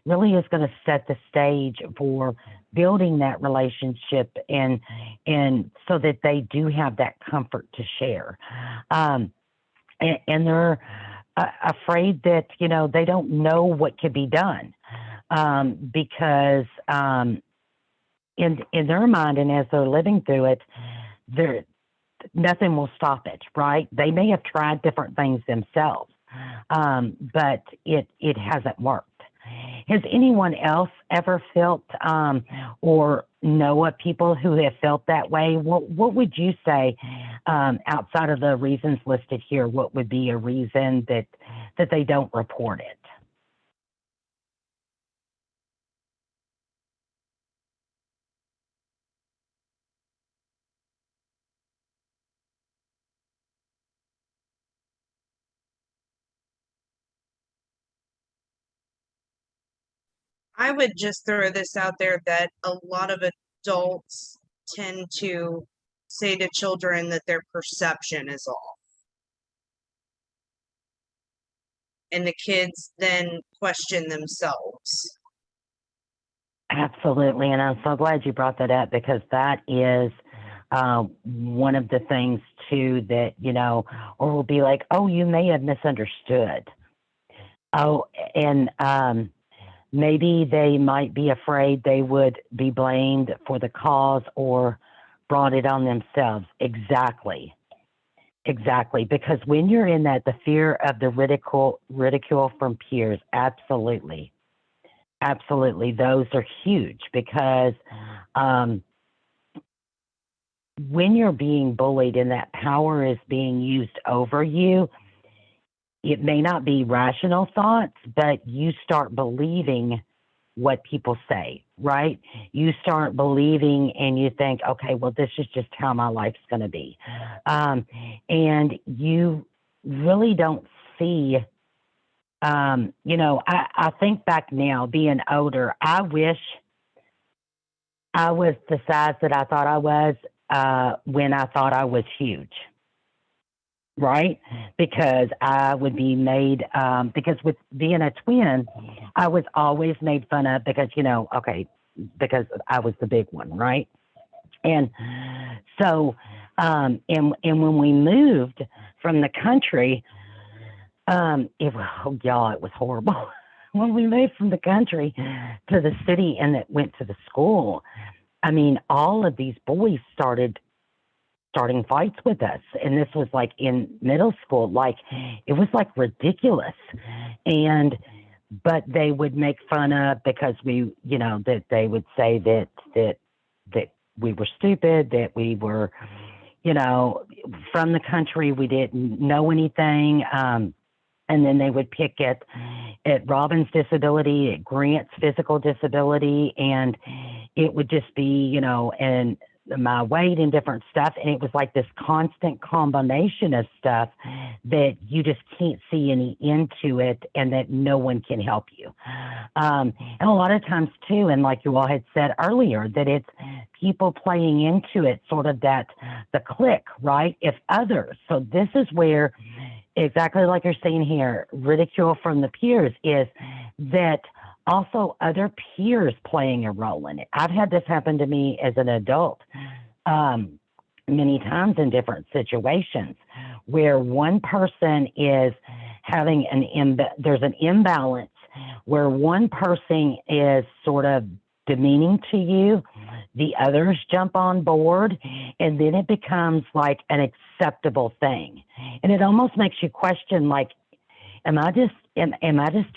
Speaker 1: really is going to set the stage for building that relationship, and so that they do have that comfort to share. And they're afraid that, you know, they don't know what could be done, because in their mind, and as they're living through it, nothing will stop it, right? They may have tried different things themselves, but it hasn't worked. Has anyone else ever felt or know of people who have felt that way? What would you say, outside of the reasons listed here, what would be a reason that they don't report it?
Speaker 4: I would just throw this out there that a lot of adults tend to say to children that their perception is off. And the kids then question themselves.
Speaker 1: Absolutely, and I'm so glad you brought that up, because that is one of the things too that, you know, or will be like, oh, you may have misunderstood. Oh, and maybe they might be afraid they would be blamed for the cause or brought it on themselves. Exactly. Exactly. Because when you're in that, the fear of the ridicule from peers, absolutely. Absolutely. Those are huge because when you're being bullied and that power is being used over you, it may not be rational thoughts, but you start believing what people say, right? You start believing and you think, okay, well, this is just how my life's going to be. And you really don't see, you know, I think back now, being older, I wish I was the size that I thought I was when I thought I was huge. Right? Because I would be made, because with being a twin, I was always made fun of because, you know, okay, because I was the big one, right? And so, and when we moved from the country, it was horrible. When we moved from the country to the city and that went to the school, I mean, all of these boys starting fights with us. And this was like in middle school, like it was like ridiculous. But they would make fun of because we, you know, that they would say that we were stupid, that we were, you know, from the country, we didn't know anything. And then they would pick at Robin's disability, at Grant's physical disability, and it would just be, you know, and my weight and different stuff. And it was like this constant combination of stuff that you just can't see any end to it and that no one can help you. And a lot of times too, and like you all had said earlier, that it's people playing into it, sort of that, the clique, right? If others, so this is where, exactly like you're saying here, ridicule from the peers is that also other peers playing a role in it. I've had this happen to me as an adult many times in different situations where one person is having there's an imbalance where one person is sort of demeaning to you, the others jump on board, and then it becomes like an acceptable thing. And it almost makes you question, like, am I just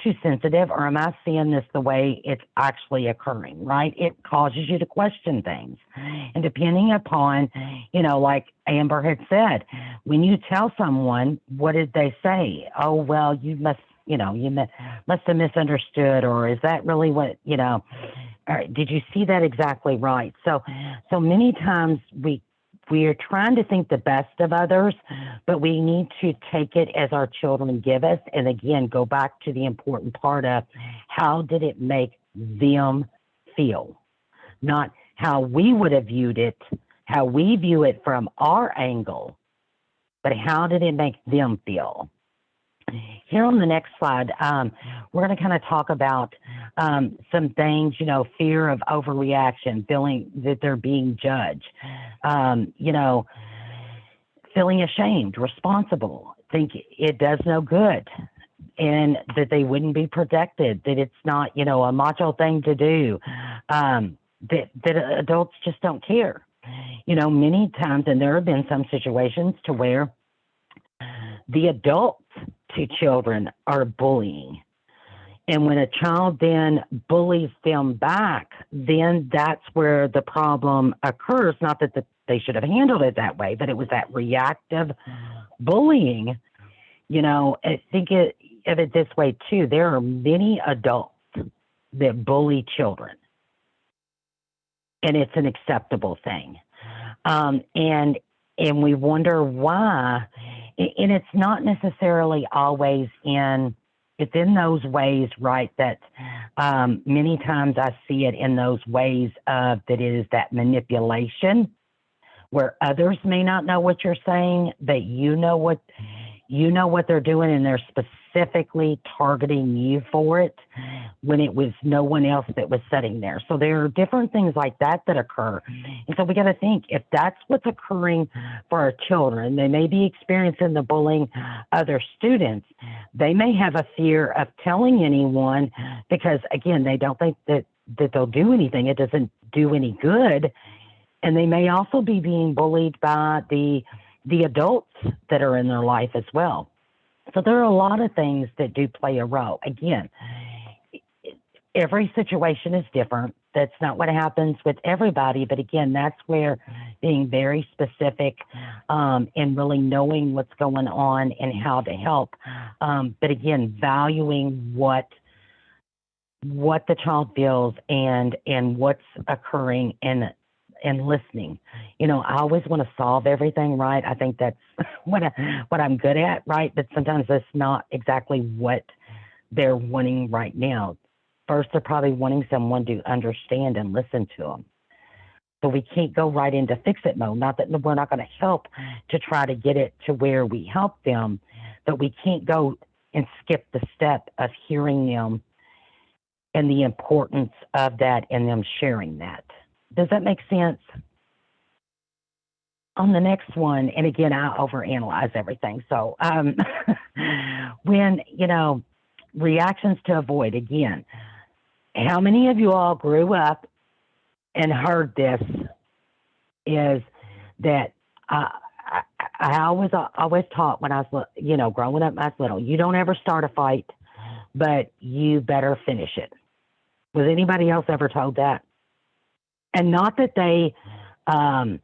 Speaker 1: too sensitive, or am I seeing this the way it's actually occurring, right? It causes you to question things. And depending upon, you know, like Amber had said, when you tell someone, what did they say? Oh, well, you must have misunderstood, or is that really what, you know, did you see that exactly right? So many times we are trying to think the best of others, but we need to take it as our children give us. And again, go back to the important part of how did it make them feel? Not how we would have viewed it, how we view it from our angle, but how did it make them feel? Here on the next slide, we're going to kind of talk about some things, you know, fear of overreaction, feeling that they're being judged, you know, feeling ashamed, responsible, think it does no good, and that they wouldn't be protected, that it's not, you know, a macho thing to do, that adults just don't care. You know, many times, and there have been some situations to where the adults to children are bullying. And when a child then bullies them back, then that's where the problem occurs. Not that they should have handled it that way, but it was that reactive bullying. You know, I think of it this way too. There are many adults that bully children, and it's an acceptable thing. And we wonder why. And it's not necessarily always it's in those ways, right, that many times I see it in those ways of that it is that manipulation where others may not know what you're saying, but you know what they're doing, and they're specifically targeting you for it when it was no one else that was sitting there. So there are different things like that that occur. And so we got to think, if that's what's occurring for our children, they may be experiencing the bullying other students. They may have a fear of telling anyone because, again, they don't think that they'll do anything. It doesn't do any good. And they may also be being bullied by the adults that are in their life as well. So there are a lot of things that do play a role. Again, every situation is different. That's not what happens with everybody. But again, that's where being very specific and really knowing what's going on and how to help. But again, valuing what the child feels and what's occurring and listening. You know, I always want to solve everything, right? I think that's what I'm good at, right? But sometimes that's not exactly what they're wanting right now. First, they're probably wanting someone to understand and listen to them. So we can't go right into fix-it mode. Not that we're not going to help to try to get it to where we help them, but we can't go and skip the step of hearing them and the importance of that and them sharing that. Does that make sense? On the next one, and again, I overanalyze everything. So when, you know, reactions to avoid, again, how many of you all grew up and heard this is that I always taught when I was, you know, growing up, I was little, you don't ever start a fight, but you better finish it. Was anybody else ever told that? And not that they not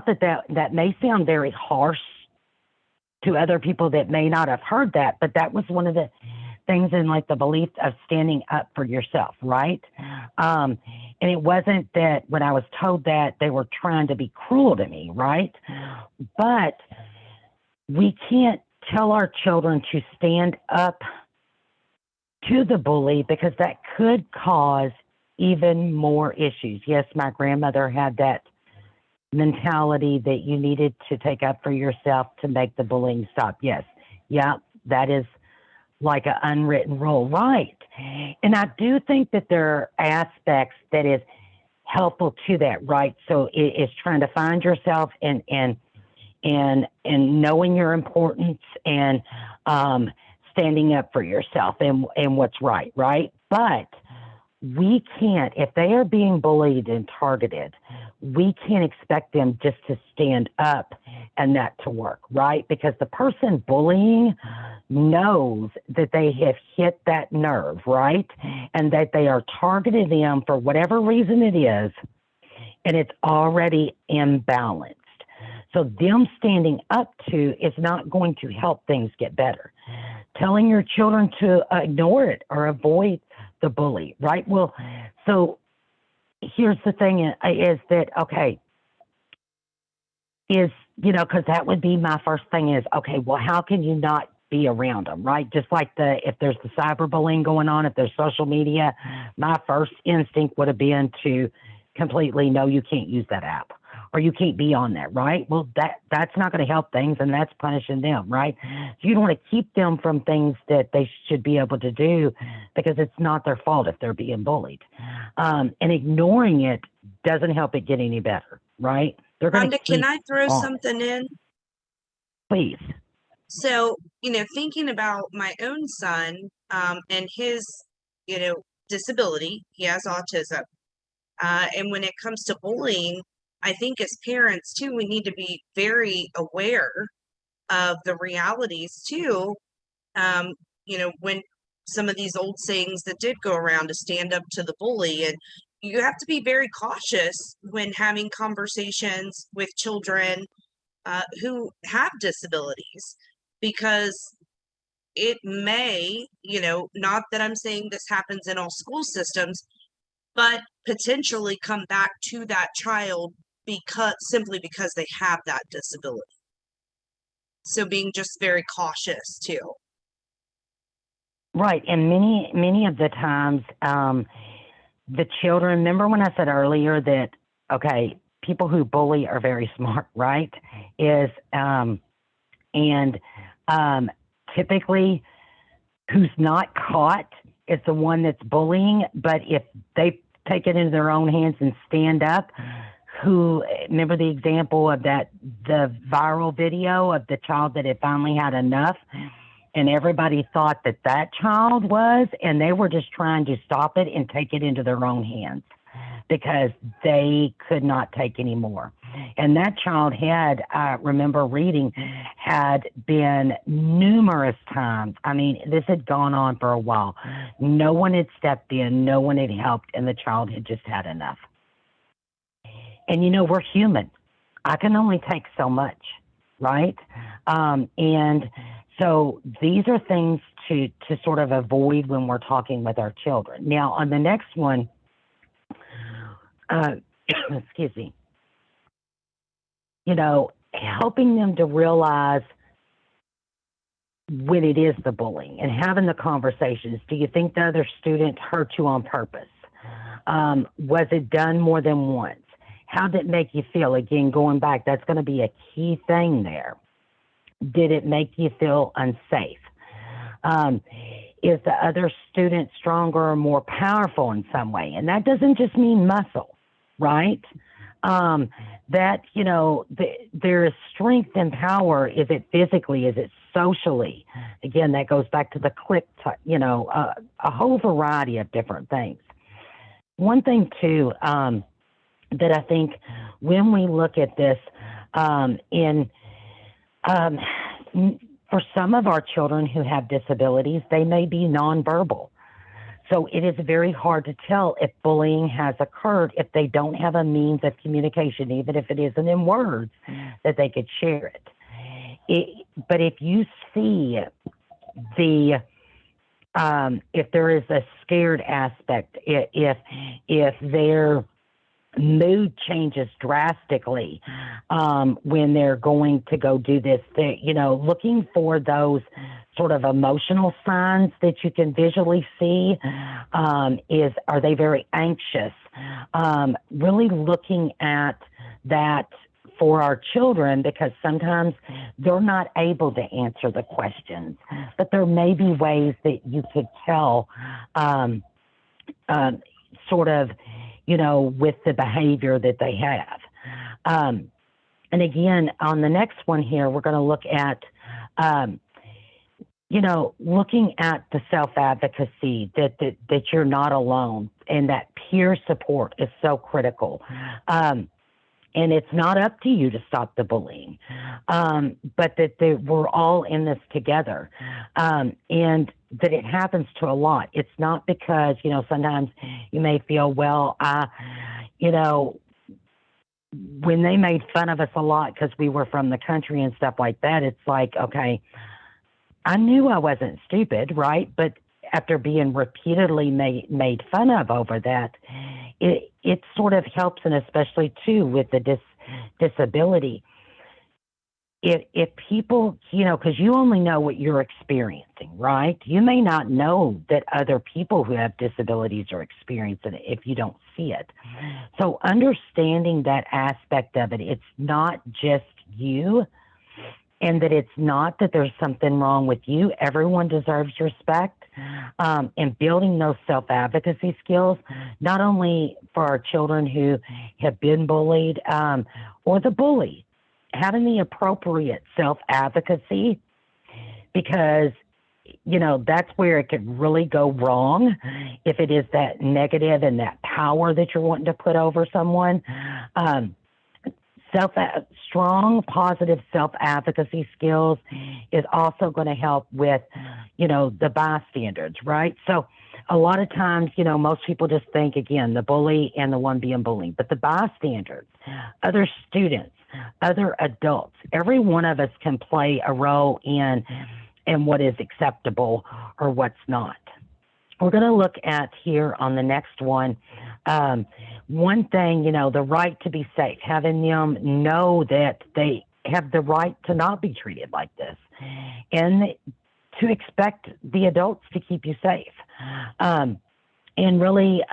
Speaker 1: that may sound very harsh to other people that may not have heard that, but that was one of the things in like the belief of standing up for yourself, right? And it wasn't that when I was told that they were trying to be cruel to me, right? But we can't tell our children to stand up to the bully because that could cause even more issues. Yes, my grandmother had that mentality that you needed to take up for yourself to make the bullying stop. Yes, yeah, that is like an unwritten rule, right? And I do think that there are aspects that is helpful to that, right? So it's trying to find yourself and knowing your importance and standing up for yourself and what's right, right? But we can't, if they are being bullied and targeted, we can't expect them just to stand up and that to work, right? Because the person bullying knows that they have hit that nerve, right? And that they are targeting them for whatever reason it is, and it's already imbalanced. So them standing up to is not going to help things get better. Telling your children to ignore it or avoid the bully, right? Well, so here's the thing is that, okay, is, you know, because that would be my first thing is, okay, well, how can you not be around them, right? Just like if there's the cyberbullying going on, if there's social media, my first instinct would have been to completely, no, you can't use that app. Or you can't be on that, right? Well, that's not going to help things, and that's punishing them, right? So you don't want to keep them from things that they should be able to do because it's not their fault if they're being bullied. And ignoring it doesn't help it get any better, right? They're going to
Speaker 4: Rhonda, can I throw
Speaker 1: on.
Speaker 4: something in?
Speaker 1: Please.
Speaker 4: So, you know, thinking about my own son and his, you know, disability, he has autism. And when it comes to bullying, I think as parents too, we need to be very aware of the realities too. You know, when some of these old sayings that did go around to stand up to the bully, and you have to be very cautious when having conversations with children who have disabilities, because it may, you know, not that I'm saying this happens in all school systems, but potentially come back to that child simply because they have that disability. So being just very cautious too.
Speaker 1: Right, and many of the times, the children, remember when I said earlier that, okay, people who bully are very smart, right? Is And typically, who's not caught is the one that's bullying. But if they take it into their own hands and stand up, remember the example of the viral video of the child that had finally had enough, and everybody thought that child was, and they were just trying to stop it and take it into their own hands because they could not take any more. And that child had, I remember reading, had been numerous times. I mean, this had gone on for a while. No one had stepped in, no one had helped, and the child had just had enough. And, we're human. I can only take so much, right? And so these are things to sort of avoid when we're talking with our children. Now, on the next one, excuse me, helping them to realize when it is the bullying and having the conversations. Do you think the other student hurt you on purpose? Was it done more than once? How did it make you feel? Again, going back, that's going to be a key thing there. Did it make you feel unsafe? Is the other student stronger or more powerful in some way? And that doesn't just mean muscle, right? That, there is strength and power. Is it physically? Is it socially? Again, that goes back to the click, a whole variety of different things. One thing, too, that I think when we look at this for some of our children who have disabilities, they may be nonverbal. So it is very hard to tell if bullying has occurred if they don't have a means of communication, even if it isn't in words, that they could share it. But if you see if there is a scared aspect, if their mood changes drastically when they're going to go do this, looking for those sort of emotional signs that you can visually see. Are they very anxious? Really looking at that for our children, because sometimes they're not able to answer the questions, but there may be ways that you could tell sort of, with the behavior that they have. And again, on the next one here, we're going to look at, looking at the self-advocacy, that you're not alone, and that peer support is so critical. And it's not up to you to stop the bullying, but that we're all in this together. And that it happens to a lot. It's not because, sometimes you may feel, well, when they made fun of us a lot because we were from the country and stuff like that, it's like, okay, I knew I wasn't stupid, right? But after being repeatedly made fun of over that, it sort of helps, and especially too with the disability. If people, because you only know what you're experiencing, right? You may not know that other people who have disabilities are experiencing it if you don't see it. So understanding that aspect of it, it's not just you, and that it's not that there's something wrong with you. Everyone deserves respect. And building those self-advocacy skills, not only for our children who have been bullied or the bully, having the appropriate self-advocacy, because, that's where it could really go wrong if it is that negative and that power that you're wanting to put over someone. Strong, positive self-advocacy skills is also going to help with, the bystanders, right? So a lot of times, most people just think, again, the bully and the one being bullied, but the bystanders, other students, other adults, every one of us can play a role in what is acceptable or what's not. We're going to look at here on the next one, one thing, the right to be safe, having them know that they have the right to not be treated like this, and to expect the adults to keep you safe. And really,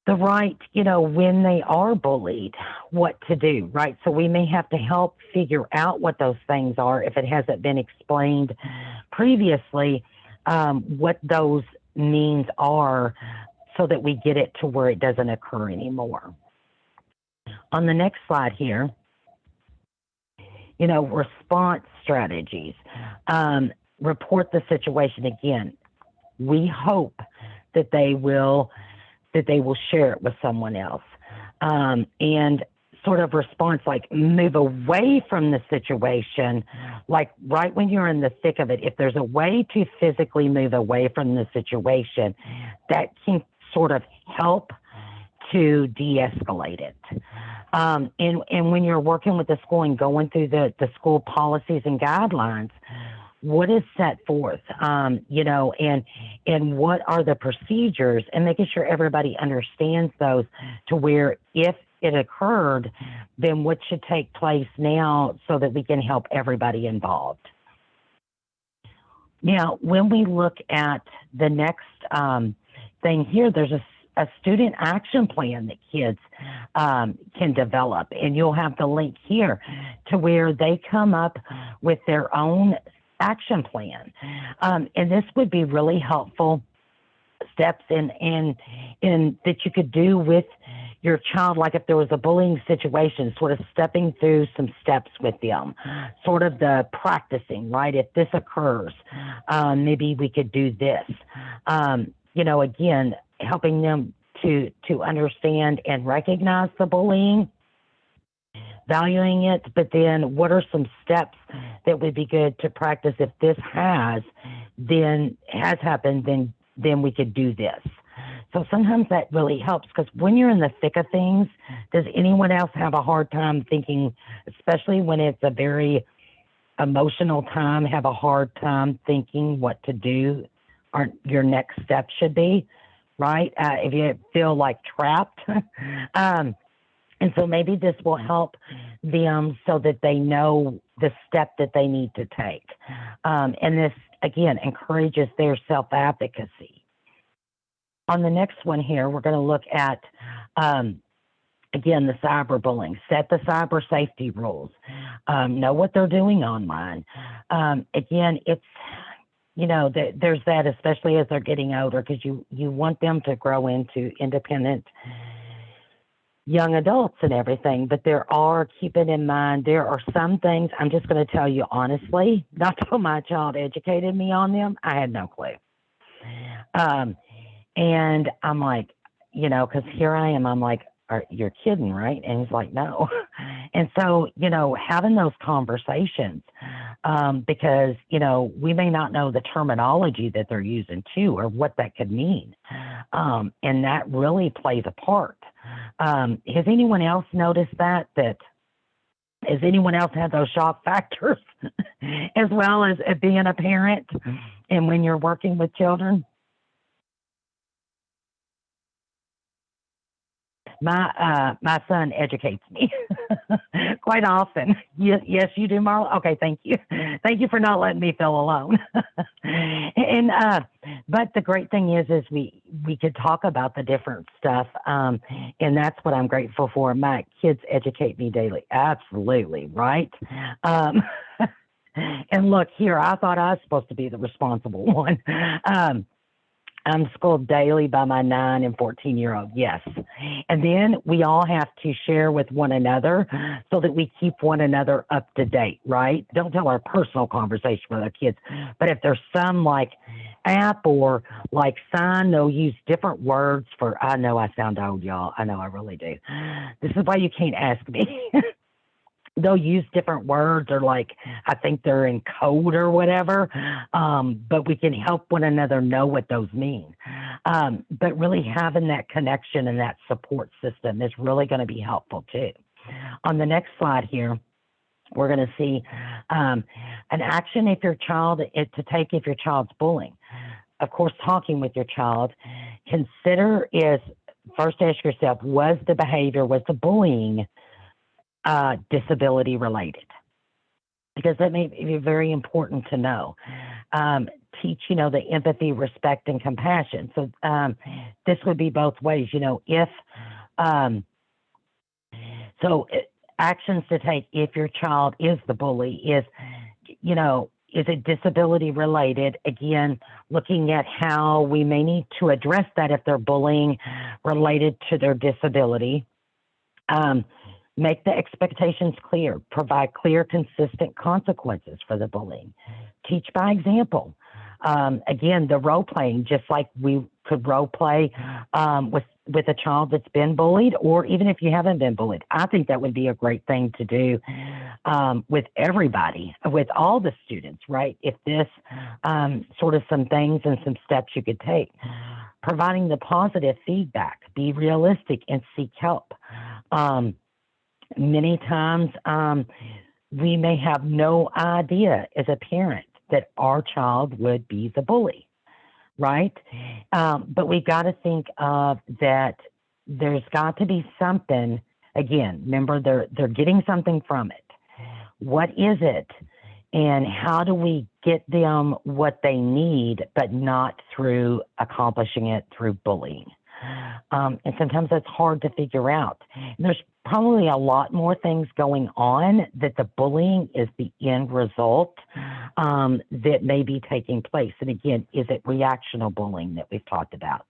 Speaker 1: the right, when they are bullied, what to do, right? So we may have to help figure out what those things are if it hasn't been explained previously, what those means are so that we get it to where it doesn't occur anymore. On the next slide here, response strategies. Report the situation again. We hope that they will share it with someone else. And sort of response, like move away from the situation, like right when you're in the thick of it, if there's a way to physically move away from the situation, that can sort of help to de-escalate it. And when you're working with the school and going through the school policies and guidelines, what is set forth, and what are the procedures, and making sure everybody understands those to where if it occurred, then what should take place now so that we can help everybody involved. Now, when we look at the next thing here, there's a student action plan that kids can develop, and you'll have the link here to where they come up with their own action plan. And this would be really helpful steps in that you could do with your child, like if there was a bullying situation, sort of stepping through some steps with them, sort of the practicing, right? If this occurs, maybe we could do this. Again, helping them to understand and recognize the bullying, valuing it, but then what are some steps that would be good to practice if this has happened, then we could do this. So sometimes that really helps, because when you're in the thick of things, does anyone else have a hard time thinking, especially when it's a very emotional time, have a hard time thinking what to do or your next step should be, right? If you feel like trapped. And so maybe this will help them so that they know the step that they need to take. And this, again, encourages their self-advocacy. On the next one here, we're going to look at, again, the cyberbullying. Set the cyber safety rules. Know what they're doing online. Again, it's, there's that, especially as they're getting older, because you want them to grow into independent young adults and everything, but keeping in mind, there are some things, I'm just going to tell you honestly, not till my child educated me on them, I had no clue. And I'm like, because here I am, I'm like, you're kidding, right? And he's like, no. And so, having those conversations, because, we may not know the terminology that they're using too, or what that could mean. And that really plays a part. Has anyone else noticed that? Has anyone else had those shock factors as well as being a parent and when you're working with children? My son educates me quite often. Yes, you do, Marla. Okay, thank you. Thank you for not letting me feel alone. And but the great thing is we could talk about the different stuff, and that's what I'm grateful for. My kids educate me daily. Absolutely, right? And look here, I thought I was supposed to be the responsible one. I'm schooled daily by my 9 and 14-year-old, yes. And then we all have to share with one another so that we keep one another up to date, right? Don't tell our personal conversation with our kids, but if there's some like app or like sign, they'll use different words for, I know I sound old, y'all. I know I really do. This is why you can't ask me. They'll use different words, or like, I think they're in code or whatever, but we can help one another know what those mean. But really having that connection and that support system is really going to be helpful too. On the next slide here, we're going to see an action if your child, to take if your child's bullying. Of course, talking with your child, consider first ask yourself, was the bullying disability related? Because that may be very important to know. teach, the empathy, respect, and compassion. So this would be both ways, if, actions to take if your child is the bully is, is it disability related? Again, looking at how we may need to address that if they're bullying related to their disability. Make the expectations clear, provide clear, consistent consequences for the bullying. Teach by example. Again, the role playing, just like we could role play with a child that's been bullied, or even if you haven't been bullied. I think that would be a great thing to do with everybody, with all the students, right? If this sort of some things and some steps you could take. Providing the positive feedback, be realistic and seek help. Many times we may have no idea as a parent that our child would be the bully, right? But we've got to think of that there's got to be something, again, remember they're getting something from it. What is it? And how do we get them what they need, but not through accomplishing it through bullying? And sometimes that's hard to figure out. And there's probably a lot more things going on that the bullying is the end result that may be taking place. And again, is it reactional bullying that we've talked about?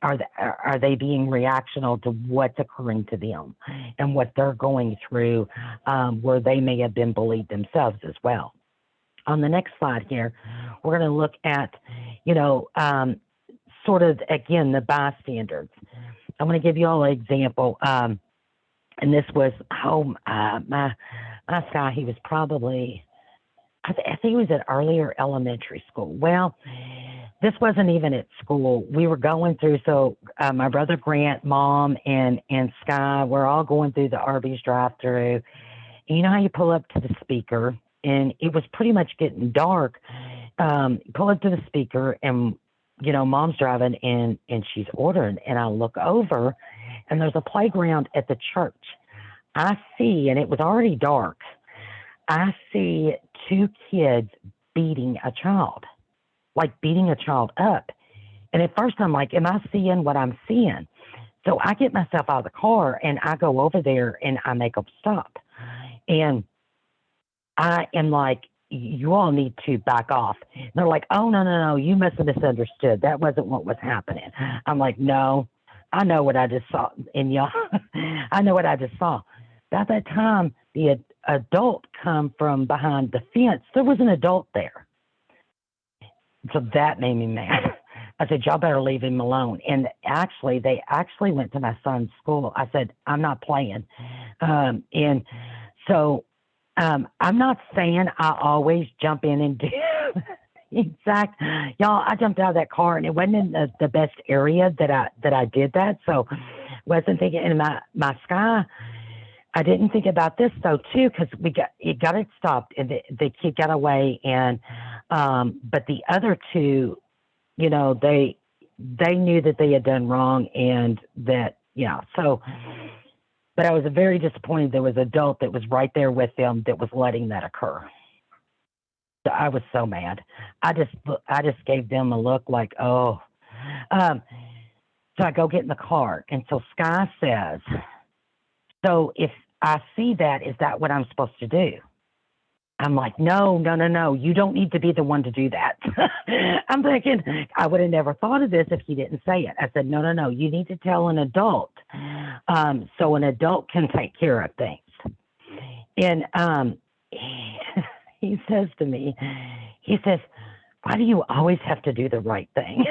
Speaker 1: Are they being reactional to what's occurring to them and what they're going through where they may have been bullied themselves as well? On the next slide here, we're going to look at, sort of, again, the bystanders. I'm going to give you all an example. And this was my guy, he was probably, I think he was at earlier elementary school. Well, this wasn't even at school. We were going through, so my brother Grant, Mom, and Sky, we're all going through the Arby's drive-through. And you know how you pull up to the speaker, and it was pretty much getting dark. Pull up to the speaker, and Mom's driving and she's ordering, and I look over and there's a playground at the church. I see, and it was already dark, I see two kids beating a child up. And at first I'm like, am I seeing what I'm seeing? So I get myself out of the car and I go over there and I make them stop. And I am like, you all need to back off. And they're like, oh, no, you must have misunderstood. That wasn't what was happening. I'm like, no, I know what I just saw. And y'all, I know what I just saw. About that time, the adult come from behind the fence. There was an adult there. So that made me mad. I said, y'all better leave him alone. And actually, they actually went to my son's school. I said, I'm not playing. And so I'm not saying I always jump in and do exact. Y'all, I jumped out of that car and it wasn't in the best area that I did that. So wasn't thinking, and my Sky, I didn't think about this though too, because it got it stopped and the kid got away, and but the other two, they knew that they had done wrong, and that so. But I was very disappointed there was an adult that was right there with them that was letting that occur. So I was so mad. I just gave them a look like, oh. So I go get in the car, and so Sky says, so if I see that, is that what I'm supposed to do? I'm like, no, you don't need to be the one to do that. I'm thinking, I would have never thought of this if he didn't say it. I said, no, you need to tell an adult so an adult can take care of things. And he says to me, why do you always have to do the right thing?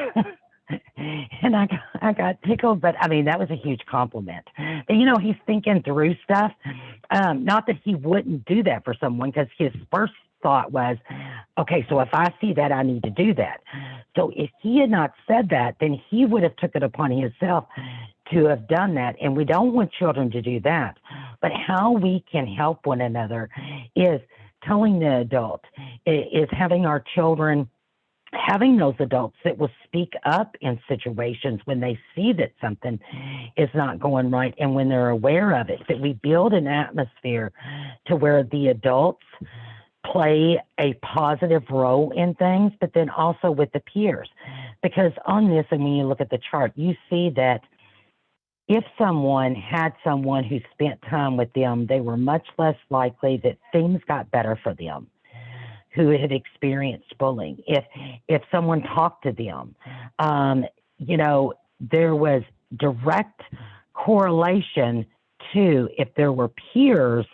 Speaker 1: And I got tickled, but I mean, that was a huge compliment. And, he's thinking through stuff. Not that he wouldn't do that for someone, because his first thought was, okay, so if I see that, I need to do that. So if he had not said that, then he would have took it upon himself to have done that. And we don't want children to do that. But how we can help one another is telling the adult, is having our children, having those adults that will speak up in situations when they see that something is not going right, and when they're aware of it, that we build an atmosphere to where the adults play a positive role in things, but then also with the peers. Because on this, and when you look at the chart, you see that if someone had someone who spent time with them, they were much less likely that things got better for them who had experienced bullying. If someone talked to them, you know, there was direct correlation to if there were peers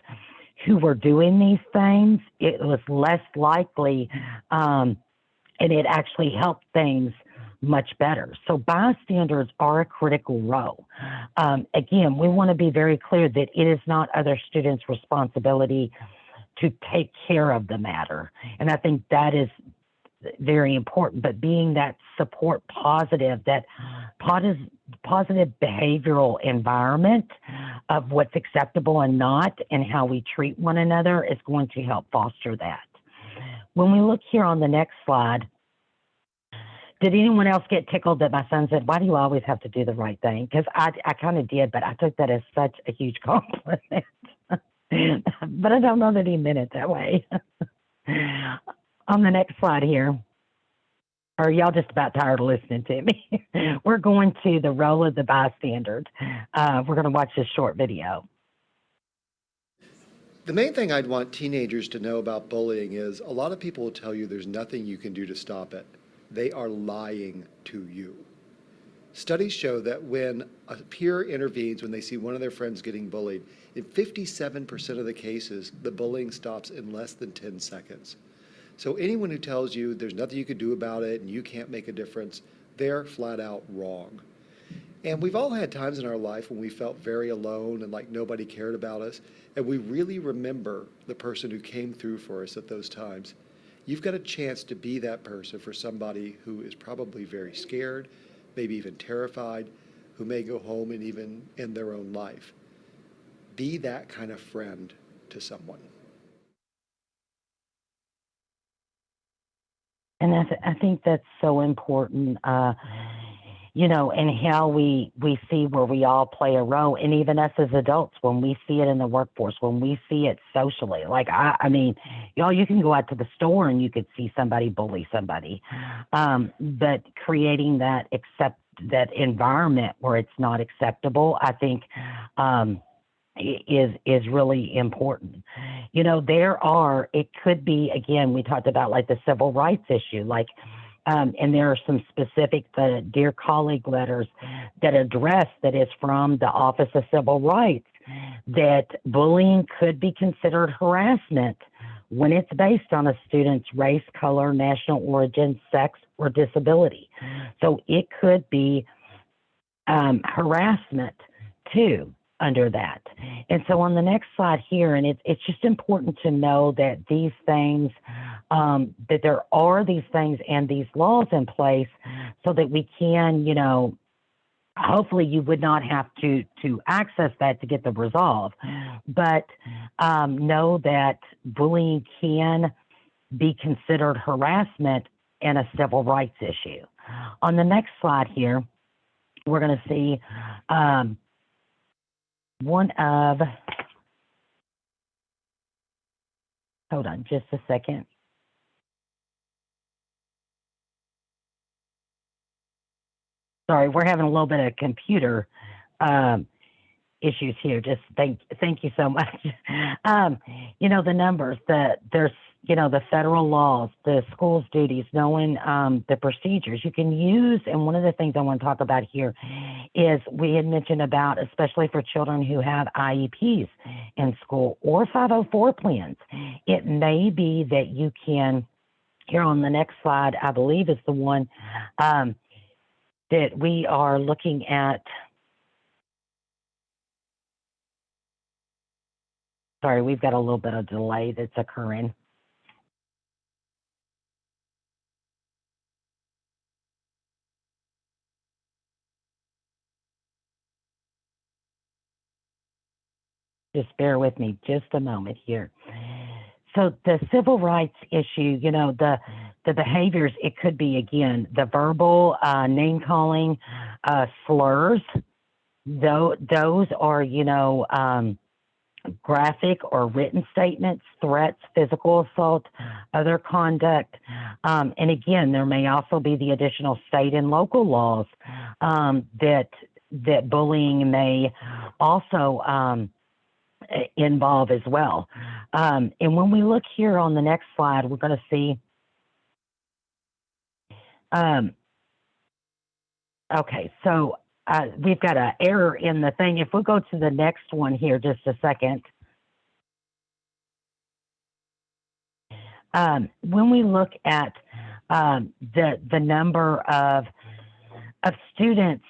Speaker 1: who were doing these things, it was less likely, and it actually helped things much better. So bystanders are a critical role. Again, we want to be very clear that it is not other students' responsibility to take care of the matter. And I think that is very important, but being that support positive, that positive behavioral environment of what's acceptable and not, and how we treat one another is going to help foster that. When we look here on the next slide, did anyone else get tickled that my son said, "Why do you always have to do the right thing?" Because I kind of did, but I took that as such a huge compliment. But I don't know that he meant it that way. On the next slide here, are y'all just about tired of listening to me? We're going to the role of the bystander. We're going to watch this short video.
Speaker 3: The main thing I'd want teenagers to know about bullying is a lot of people will tell you there's nothing you can do to stop it. They are lying to you. Studies show that when a peer intervenes when they see one of their friends getting bullied, in 57% of the cases, the bullying stops in less than 10 seconds. So anyone who tells you there's nothing you can do about it and you can't make a difference, they're flat out wrong. And we've all had times in our life when we felt very alone and like nobody cared about us, and we really remember the person who came through for us at those times. You've got a chance to be that person for somebody who is probably very scared, maybe even terrified, who may go home and even end their own life. Be that kind of friend to someone.
Speaker 1: And I think that's so important, you know, and how we see where we all play a role, and even us as adults, when we see it in the workforce, when we see it socially. Like, I mean, y'all, you can go out to the store and you could see somebody bully somebody, but creating that environment where it's not acceptable, I think, is really important. You know, it could be, again, we talked about like the civil rights issue, like, and there are some specific Dear Colleague letters that address that is from the Office of Civil Rights, that bullying could be considered harassment when it's based on a student's race, color, national origin, sex, or disability. So it could be harassment too under that. And so on the next slide here, and it's just important to know that these things, that there are these things and these laws in place so that we can, you know, hopefully you would not have to access that to get the resolve, but know that bullying can be considered harassment and a civil rights issue. On the next slide here, we're going to see one of, hold on just a second. Sorry, we're having a little bit of computer issues here. Just thank you so much. You know, the numbers, there's, you know, the federal laws, the school's duties, knowing the procedures you can use. And one of the things I want to talk about here is we had mentioned about, especially for children who have IEPs in school or 504 plans, it may be that you can, here on the next slide, I believe is the one that we are looking at. Sorry, we've got a little bit of delay that's occurring. Just bear with me just a moment here. So the civil rights issue, you know, the behaviors, it could be, again, the verbal name calling, slurs. Those are, you know, graphic or written statements, threats, physical assault, other conduct. And again, there may also be the additional state and local laws that bullying may also involve as well. And when we look here on the next slide, we're going to see, okay, so we've got an error in the thing. If we go to the next one here, just a second. When we look at the number of students,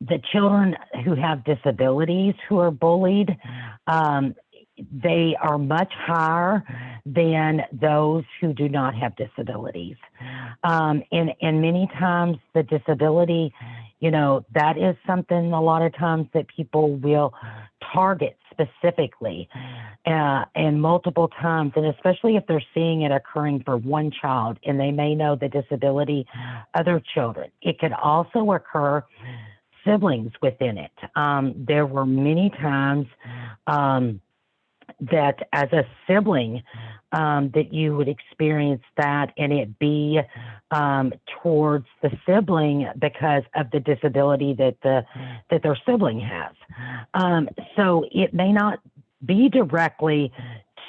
Speaker 1: the children who have disabilities who are bullied, they are much higher than those who do not have disabilities. And many times the disability, that is something a lot of times that people will target specifically and multiple times, and especially if they're seeing it occurring for one child and they may know the disability other children. It could also occur siblings within it. There were many times that as a sibling that you would experience that, and it be towards the sibling because of the disability that their sibling has. So it may not be directly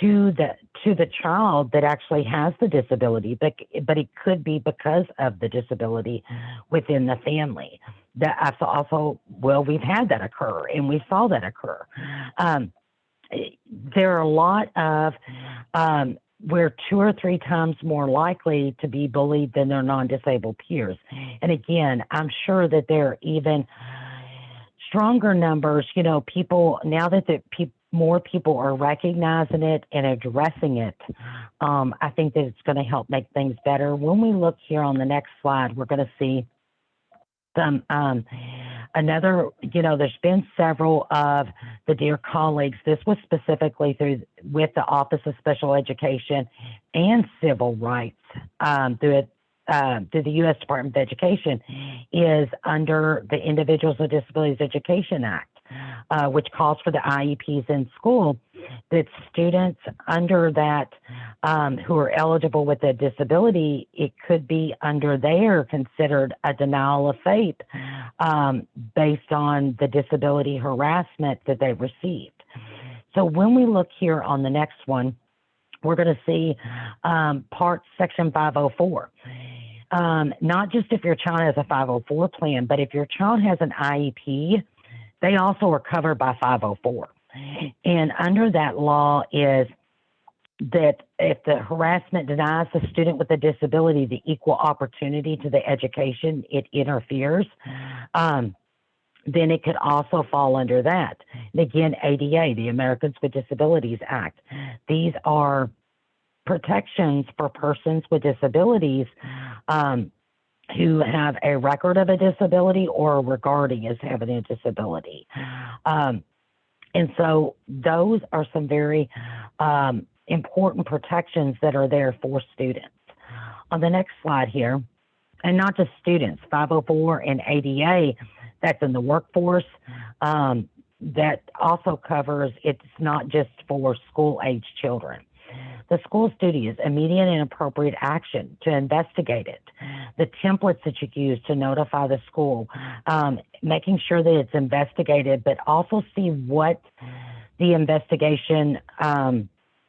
Speaker 1: to the child that actually has the disability, but it could be because of the disability within the family. That also, we've had that occur, and we saw that occur. There are a lot of we're 2 or 3 times more likely to be bullied than their non-disabled peers. And again, I'm sure that there are even stronger numbers, people, now that more people are recognizing it and addressing it, I think that it's going to help make things better. When we look here on the next slide, we're going to see some another, there's been several of the dear colleagues. This was specifically with the Office of Special Education and Civil Rights through the U.S. Department of Education, is under the Individuals with Disabilities Education Act, which calls for the IEPs in school, that students under that who are eligible with a disability, it could be under there considered a denial of FAPE based on the disability harassment that they received. So when we look here on the next one, we're going to see Section 504. Not just if your child has a 504 plan, but if your child has an IEP, they also are covered by 504. And under that law is that if the harassment denies the student with a disability the equal opportunity to the education it interferes, then it could also fall under that. And again, ADA, the Americans with Disabilities Act. These are protections for persons with disabilities who have a record of a disability or are regarding as having a disability. And so those are some very important protections that are there for students. On the next slide here, and not just students, 504 and ADA, that's in the workforce. That also covers, it's not just for school-age children. The school's duty is immediate and appropriate action to investigate it. The templates that you use to notify the school, making sure that it's investigated, but also see what the investigation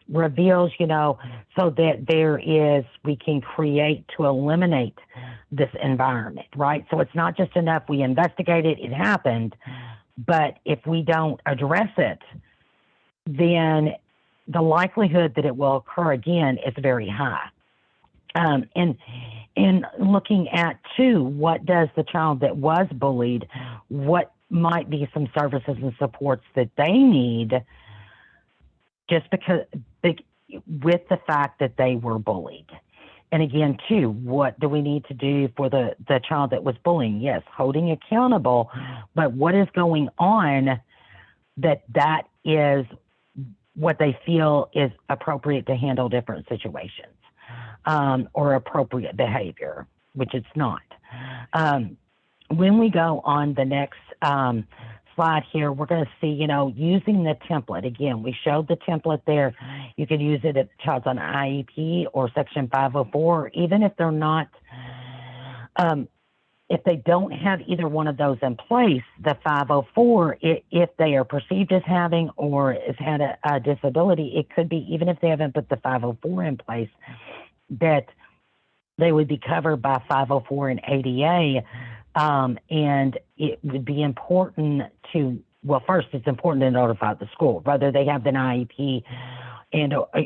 Speaker 1: reveals, so that we can create to eliminate this environment, right? So it's not just enough we investigate it, it happened, but if we don't address it, then the likelihood that it will occur again is very high. And looking at, too, what does the child that was bullied, what might be some services and supports that they need just because with the fact that they were bullied. And again, too, what do we need to do for the child that was bullying? Yes, holding accountable, but what is going on that is what they feel is appropriate to handle different situations, or appropriate behavior, which it's not. When we go on the next slide here, we're going to see, using the template. Again, we showed the template there. You can use it if the child's on IEP or Section 504, even if they're not, if they don't have either one of those in place, the 504, if they are perceived as having or has had a disability, it could be, even if they haven't put the 504 in place, that they would be covered by 504 and ADA. And it would be important to, well, first, it's important to notify the school, whether they have an IEP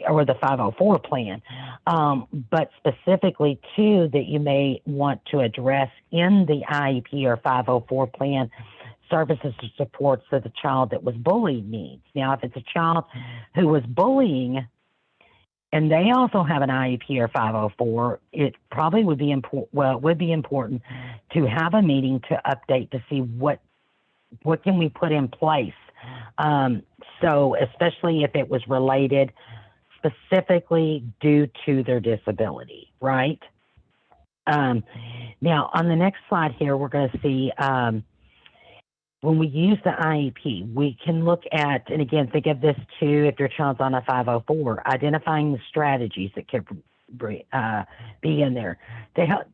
Speaker 1: or the 504 plan. But specifically, too, that you may want to address in the IEP or 504 plan services or supports that the child that was bullied needs. Now, if it's a child who was bullying and they also have an IEP or 504, it probably would be important. Well, it would be important to have a meeting to update to see what can we put in place. So, especially if it was related specifically due to their disability, right? Now, on the next slide here, we're going to see when we use the IEP, we can look at, and again, think of this too, if your child's on a 504, identifying the strategies that could be in there to help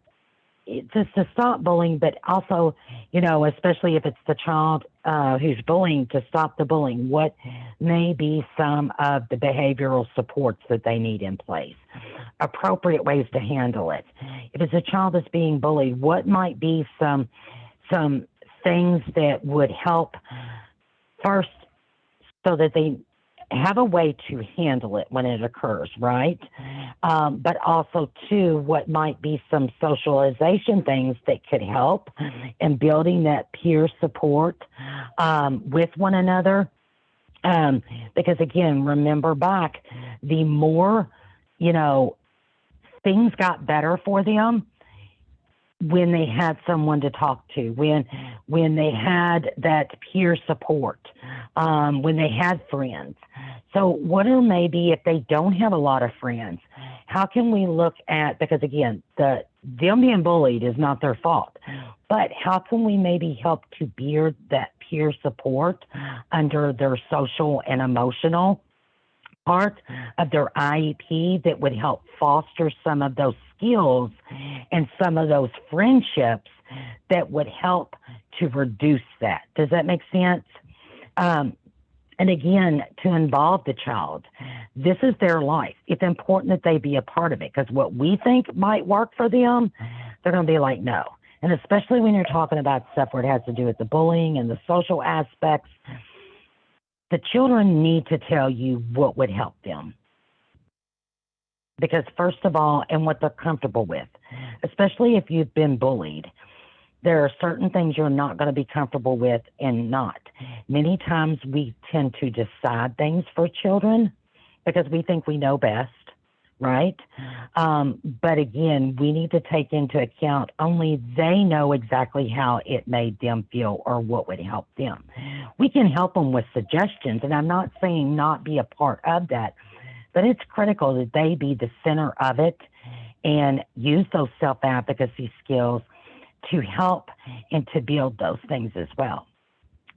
Speaker 1: just to stop bullying, but also, especially if it's the child who's bullying, to stop the bullying, what may be some of the behavioral supports that they need in place, appropriate ways to handle it. If it's a child that's being bullied, what might be some things that would help first so that they have a way to handle it when it occurs, right? But also, too, what might be some socialization things that could help in building that peer support with one another. Because, again, remember back, the more, things got better for them when they had someone to talk to, when they had that peer support, when they had friends. So what are maybe if they don't have a lot of friends, how can we look at, because again, them being bullied is not their fault, but how can we maybe help to build that peer support under their social and emotional part of their IEP that would help foster some of those skills and some of those friendships that would help to reduce that. Does that make sense? And again, to involve the child. This is their life. It's important that they be a part of it, because what we think might work for them, they're going to be like, no. And especially when you're talking about stuff where it has to do with the bullying and the social aspects, the children need to tell you what would help them. Because first of all, and what they're comfortable with, especially if you've been bullied, there are certain things you're not going to be comfortable with and not. Many times we tend to decide things for children because we think we know best, right? But again, we need to take into account only they know exactly how it made them feel or what would help them. We can help them with suggestions, and I'm not saying not be a part of that, but it's critical that they be the center of it and use those self-advocacy skills to help and to build those things as well.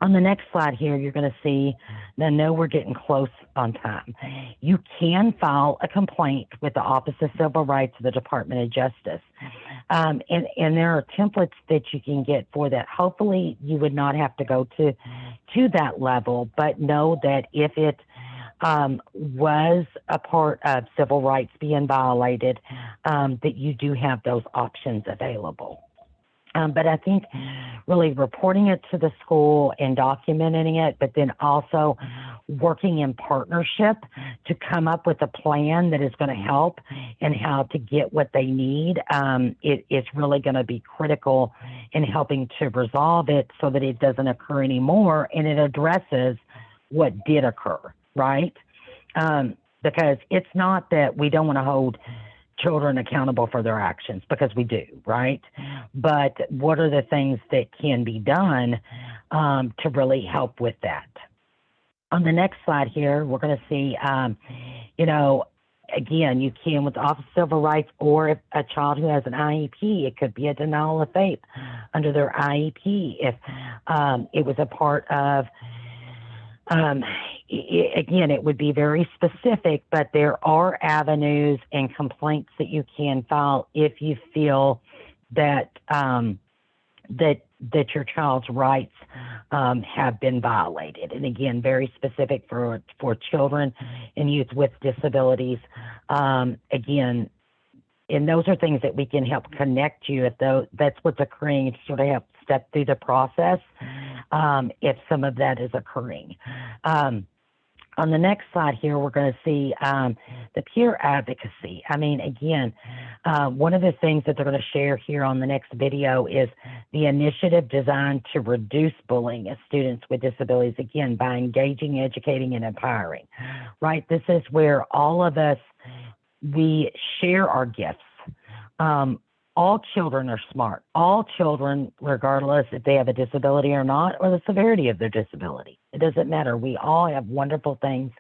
Speaker 1: On the next slide here, you're going to see, and I know we're getting close on time, you can file a complaint with the Office of Civil Rights of the Department of Justice. And there are templates that you can get for that. Hopefully you would not have to go to that level, but know that if it was a part of civil rights being violated, that you do have those options available. But I think really reporting it to the school and documenting it, but then also working in partnership to come up with a plan that is going to help and how to get what they need. It's really going to be critical in helping to resolve it so that it doesn't occur anymore and it addresses what did occur, right? Because it's not that we don't want to hold children accountable for their actions, because we do, right? But what are the things that can be done to really help with that? On the next slide here, we're going to see, Again, you can with the Office of Civil Rights, or if a child who has an IEP, it could be a denial of faith under their IEP if it was a part of. Again, it would be very specific, but there are avenues and complaints that you can file if you feel that that your child's rights have been violated. And again, very specific for children and youth with disabilities. Again, and those are things that we can help connect you if that's what's occurring, to sort of help step through the process if some of that is occurring. On the next slide here, we're going to see the peer advocacy. I mean, again, one of the things that they're going to share here on the next video is the initiative designed to reduce bullying of students with disabilities, again, by engaging, educating, and empowering, right? This is where all of us, we share our gifts. All children are smart. All children, regardless if they have a disability or not, or the severity of their disability. It doesn't matter. We all have wonderful things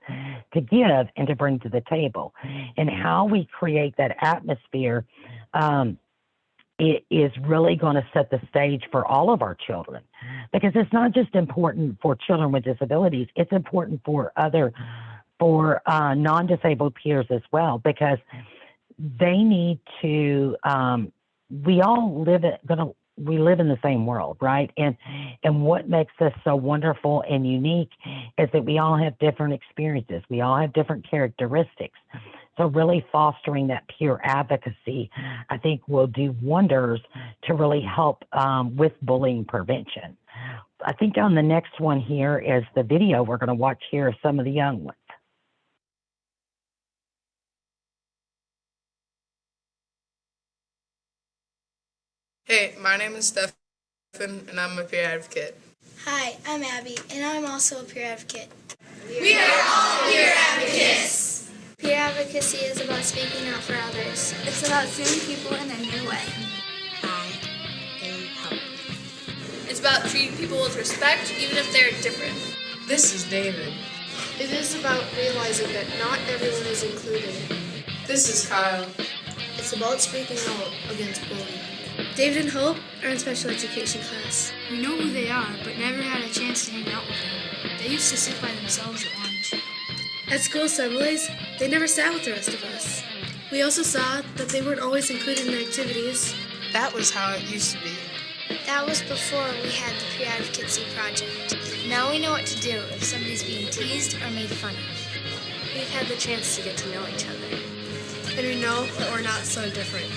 Speaker 1: to give and to bring to the table. And how we create that atmosphere, it is really going to set the stage for all of our children. Because it's not just important for children with disabilities, it's important for non-disabled peers as well, because they need to, we all live in the same world, right? And what makes us so wonderful and unique is that we all have different experiences. We all have different characteristics. So really fostering that peer advocacy, I think, will do wonders to really help with bullying prevention. I think on the next one here is the video we're going to watch here of some of the young ones.
Speaker 5: Hey, my name is Stefan, and I'm a peer advocate.
Speaker 6: Hi, I'm Abby, and I'm also a peer advocate.
Speaker 7: We are all peer advocates.
Speaker 6: Peer advocacy is about speaking out for others.
Speaker 7: It's about seeing people in a new way.
Speaker 6: I am help.
Speaker 7: It's about treating people with respect, even if they're different.
Speaker 5: This is David.
Speaker 8: It is about realizing that not everyone is included.
Speaker 5: This is Kyle.
Speaker 8: It's about speaking out against bullying. David and Hope are in special education class.
Speaker 9: We know who they are, but never had a chance to hang out with them. They used to sit by themselves at lunch.
Speaker 8: At school assemblies, they never sat with the rest of us. We also saw that they weren't always included in activities.
Speaker 5: That was how it used to be.
Speaker 6: That was before we had the peer advocacy project.
Speaker 9: Now we know what to do if somebody's being teased or made fun of.
Speaker 8: We've had the chance to get to know each other. And we know that we're not so different.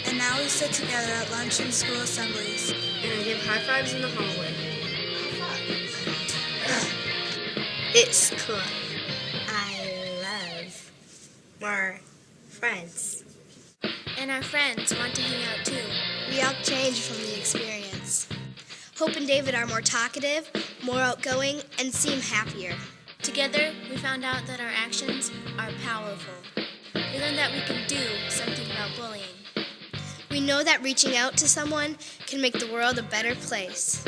Speaker 10: And now we sit together at lunch and school assemblies.
Speaker 8: And we give high fives in the hallway.
Speaker 6: It's cool. I love more friends.
Speaker 10: And our friends want to hang out too.
Speaker 6: We all change from the experience. Hope and David are more talkative, more outgoing, and seem happier.
Speaker 10: Together, we found out that our actions are powerful. We learned that we can do something about bullying.
Speaker 6: We know that reaching out to someone can make the world a better place.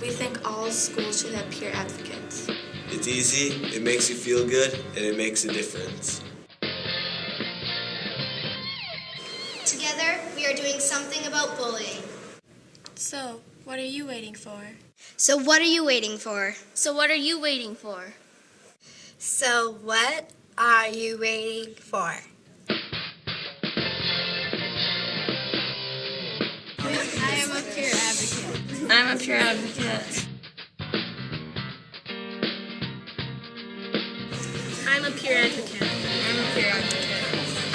Speaker 8: We think all schools should have peer advocates.
Speaker 11: It's easy, it makes you feel good, and it makes a difference.
Speaker 6: Together, we are doing something about bullying.
Speaker 10: So, what are you waiting for?
Speaker 6: So what are you waiting for?
Speaker 10: So, what are you waiting for?
Speaker 6: So what are you waiting for?
Speaker 7: I am a peer advocate.
Speaker 9: I'm a peer advocate.
Speaker 8: I'm a peer advocate.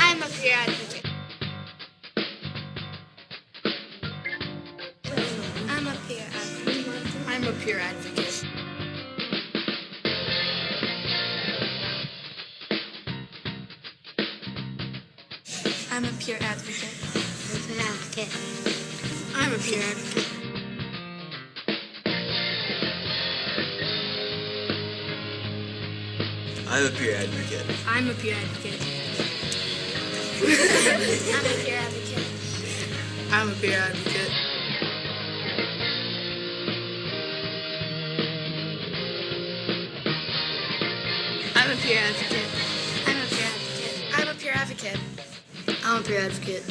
Speaker 9: I'm a peer advocate.
Speaker 6: I'm a peer advocate.
Speaker 10: I'm a peer advocate.
Speaker 8: I'm a peer advocate.
Speaker 10: I'm a peer advocate.
Speaker 8: I'm a peer advocate.
Speaker 11: I'm a peer advocate.
Speaker 9: I'm a peer advocate.
Speaker 6: I'm a peer advocate.
Speaker 5: I'm a peer advocate.
Speaker 9: I'm a peer advocate.
Speaker 6: I'm a peer advocate. I'm a peer advocate.
Speaker 8: I'm a peer advocate.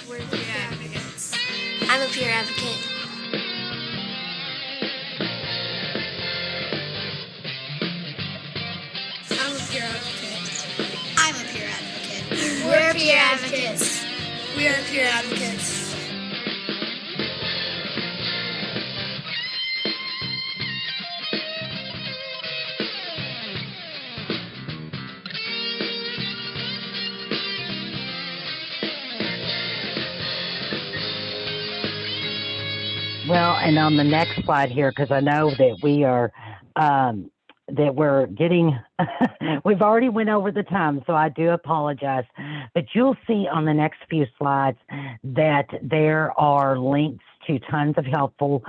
Speaker 6: We're peer advocates. I'm a peer advocate.
Speaker 9: I'm a peer advocate.
Speaker 6: I'm a peer advocate.
Speaker 9: We're peer advocates.
Speaker 8: We are peer advocates.
Speaker 1: Well, and on the next slide here, because I know that we are, that we're getting, we've already went over the time, so I do apologize. But you'll see on the next few slides that there are links to tons of helpful,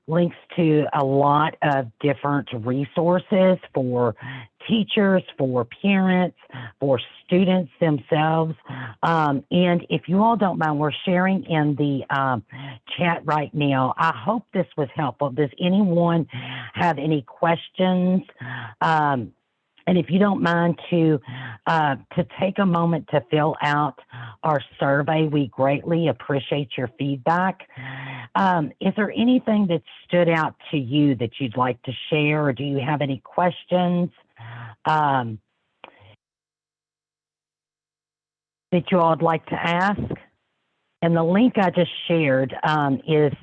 Speaker 1: links to a lot of different resources for teachers, for parents, for students themselves. And if you all don't mind, we're sharing in the chat right now. I hope this was helpful. Does anyone have any questions? And if you don't mind to take a moment to fill out our survey, we greatly appreciate your feedback. Is there anything that stood out to you that you'd like to share, or do you have any questions that you all would like to ask? And the link I just shared is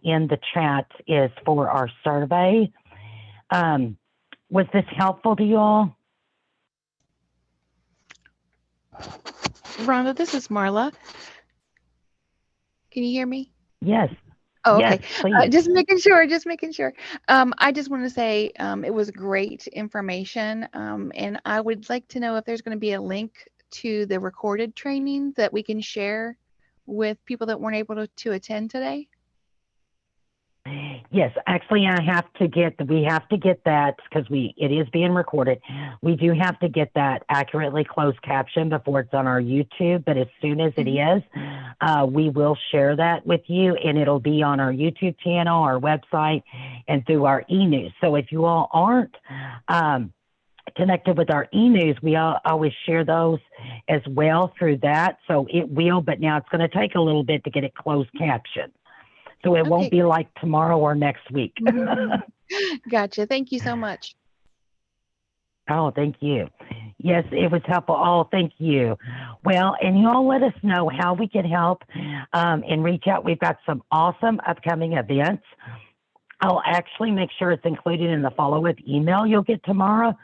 Speaker 1: in the chat is for our survey. Was this helpful to you all?
Speaker 2: Rhonda, this is Marla. Can you hear me?
Speaker 1: Yes.
Speaker 2: Oh,
Speaker 1: yes,
Speaker 2: okay.
Speaker 1: please.
Speaker 2: Just making sure, just making sure. I just want to say it was great information. And I would like to know if there's going to be a link to the recorded training that we can share with people that weren't able to attend today.
Speaker 1: Yes, actually, we have to get that because it is being recorded. We do have to get that accurately closed captioned before it's on our YouTube. But as soon as it is, we will share that with you, and it'll be on our YouTube channel, our website, and through our e-news. So if you all aren't connected with our e-news, we always share those as well through that. So it will, but now it's going to take a little bit to get it closed captioned. So it won't be like tomorrow or next week.
Speaker 2: Gotcha. Thank you so much.
Speaker 1: Oh, thank you. Yes, it was helpful. Oh, thank you. Well, and you all let us know how we can help and reach out. We've got some awesome upcoming events. I'll actually make sure it's included in the follow-up email you'll get tomorrow.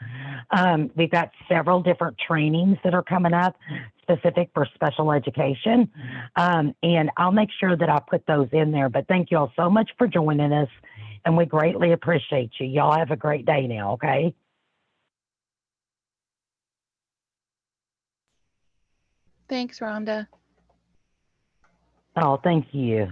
Speaker 1: We've got several different trainings that are coming up specific for special education. And I'll make sure that I put those in there. But thank you all so much for joining us, and we greatly appreciate you. Y'all have a great day now, okay?
Speaker 2: Thanks, Rhonda.
Speaker 1: Oh, thank you.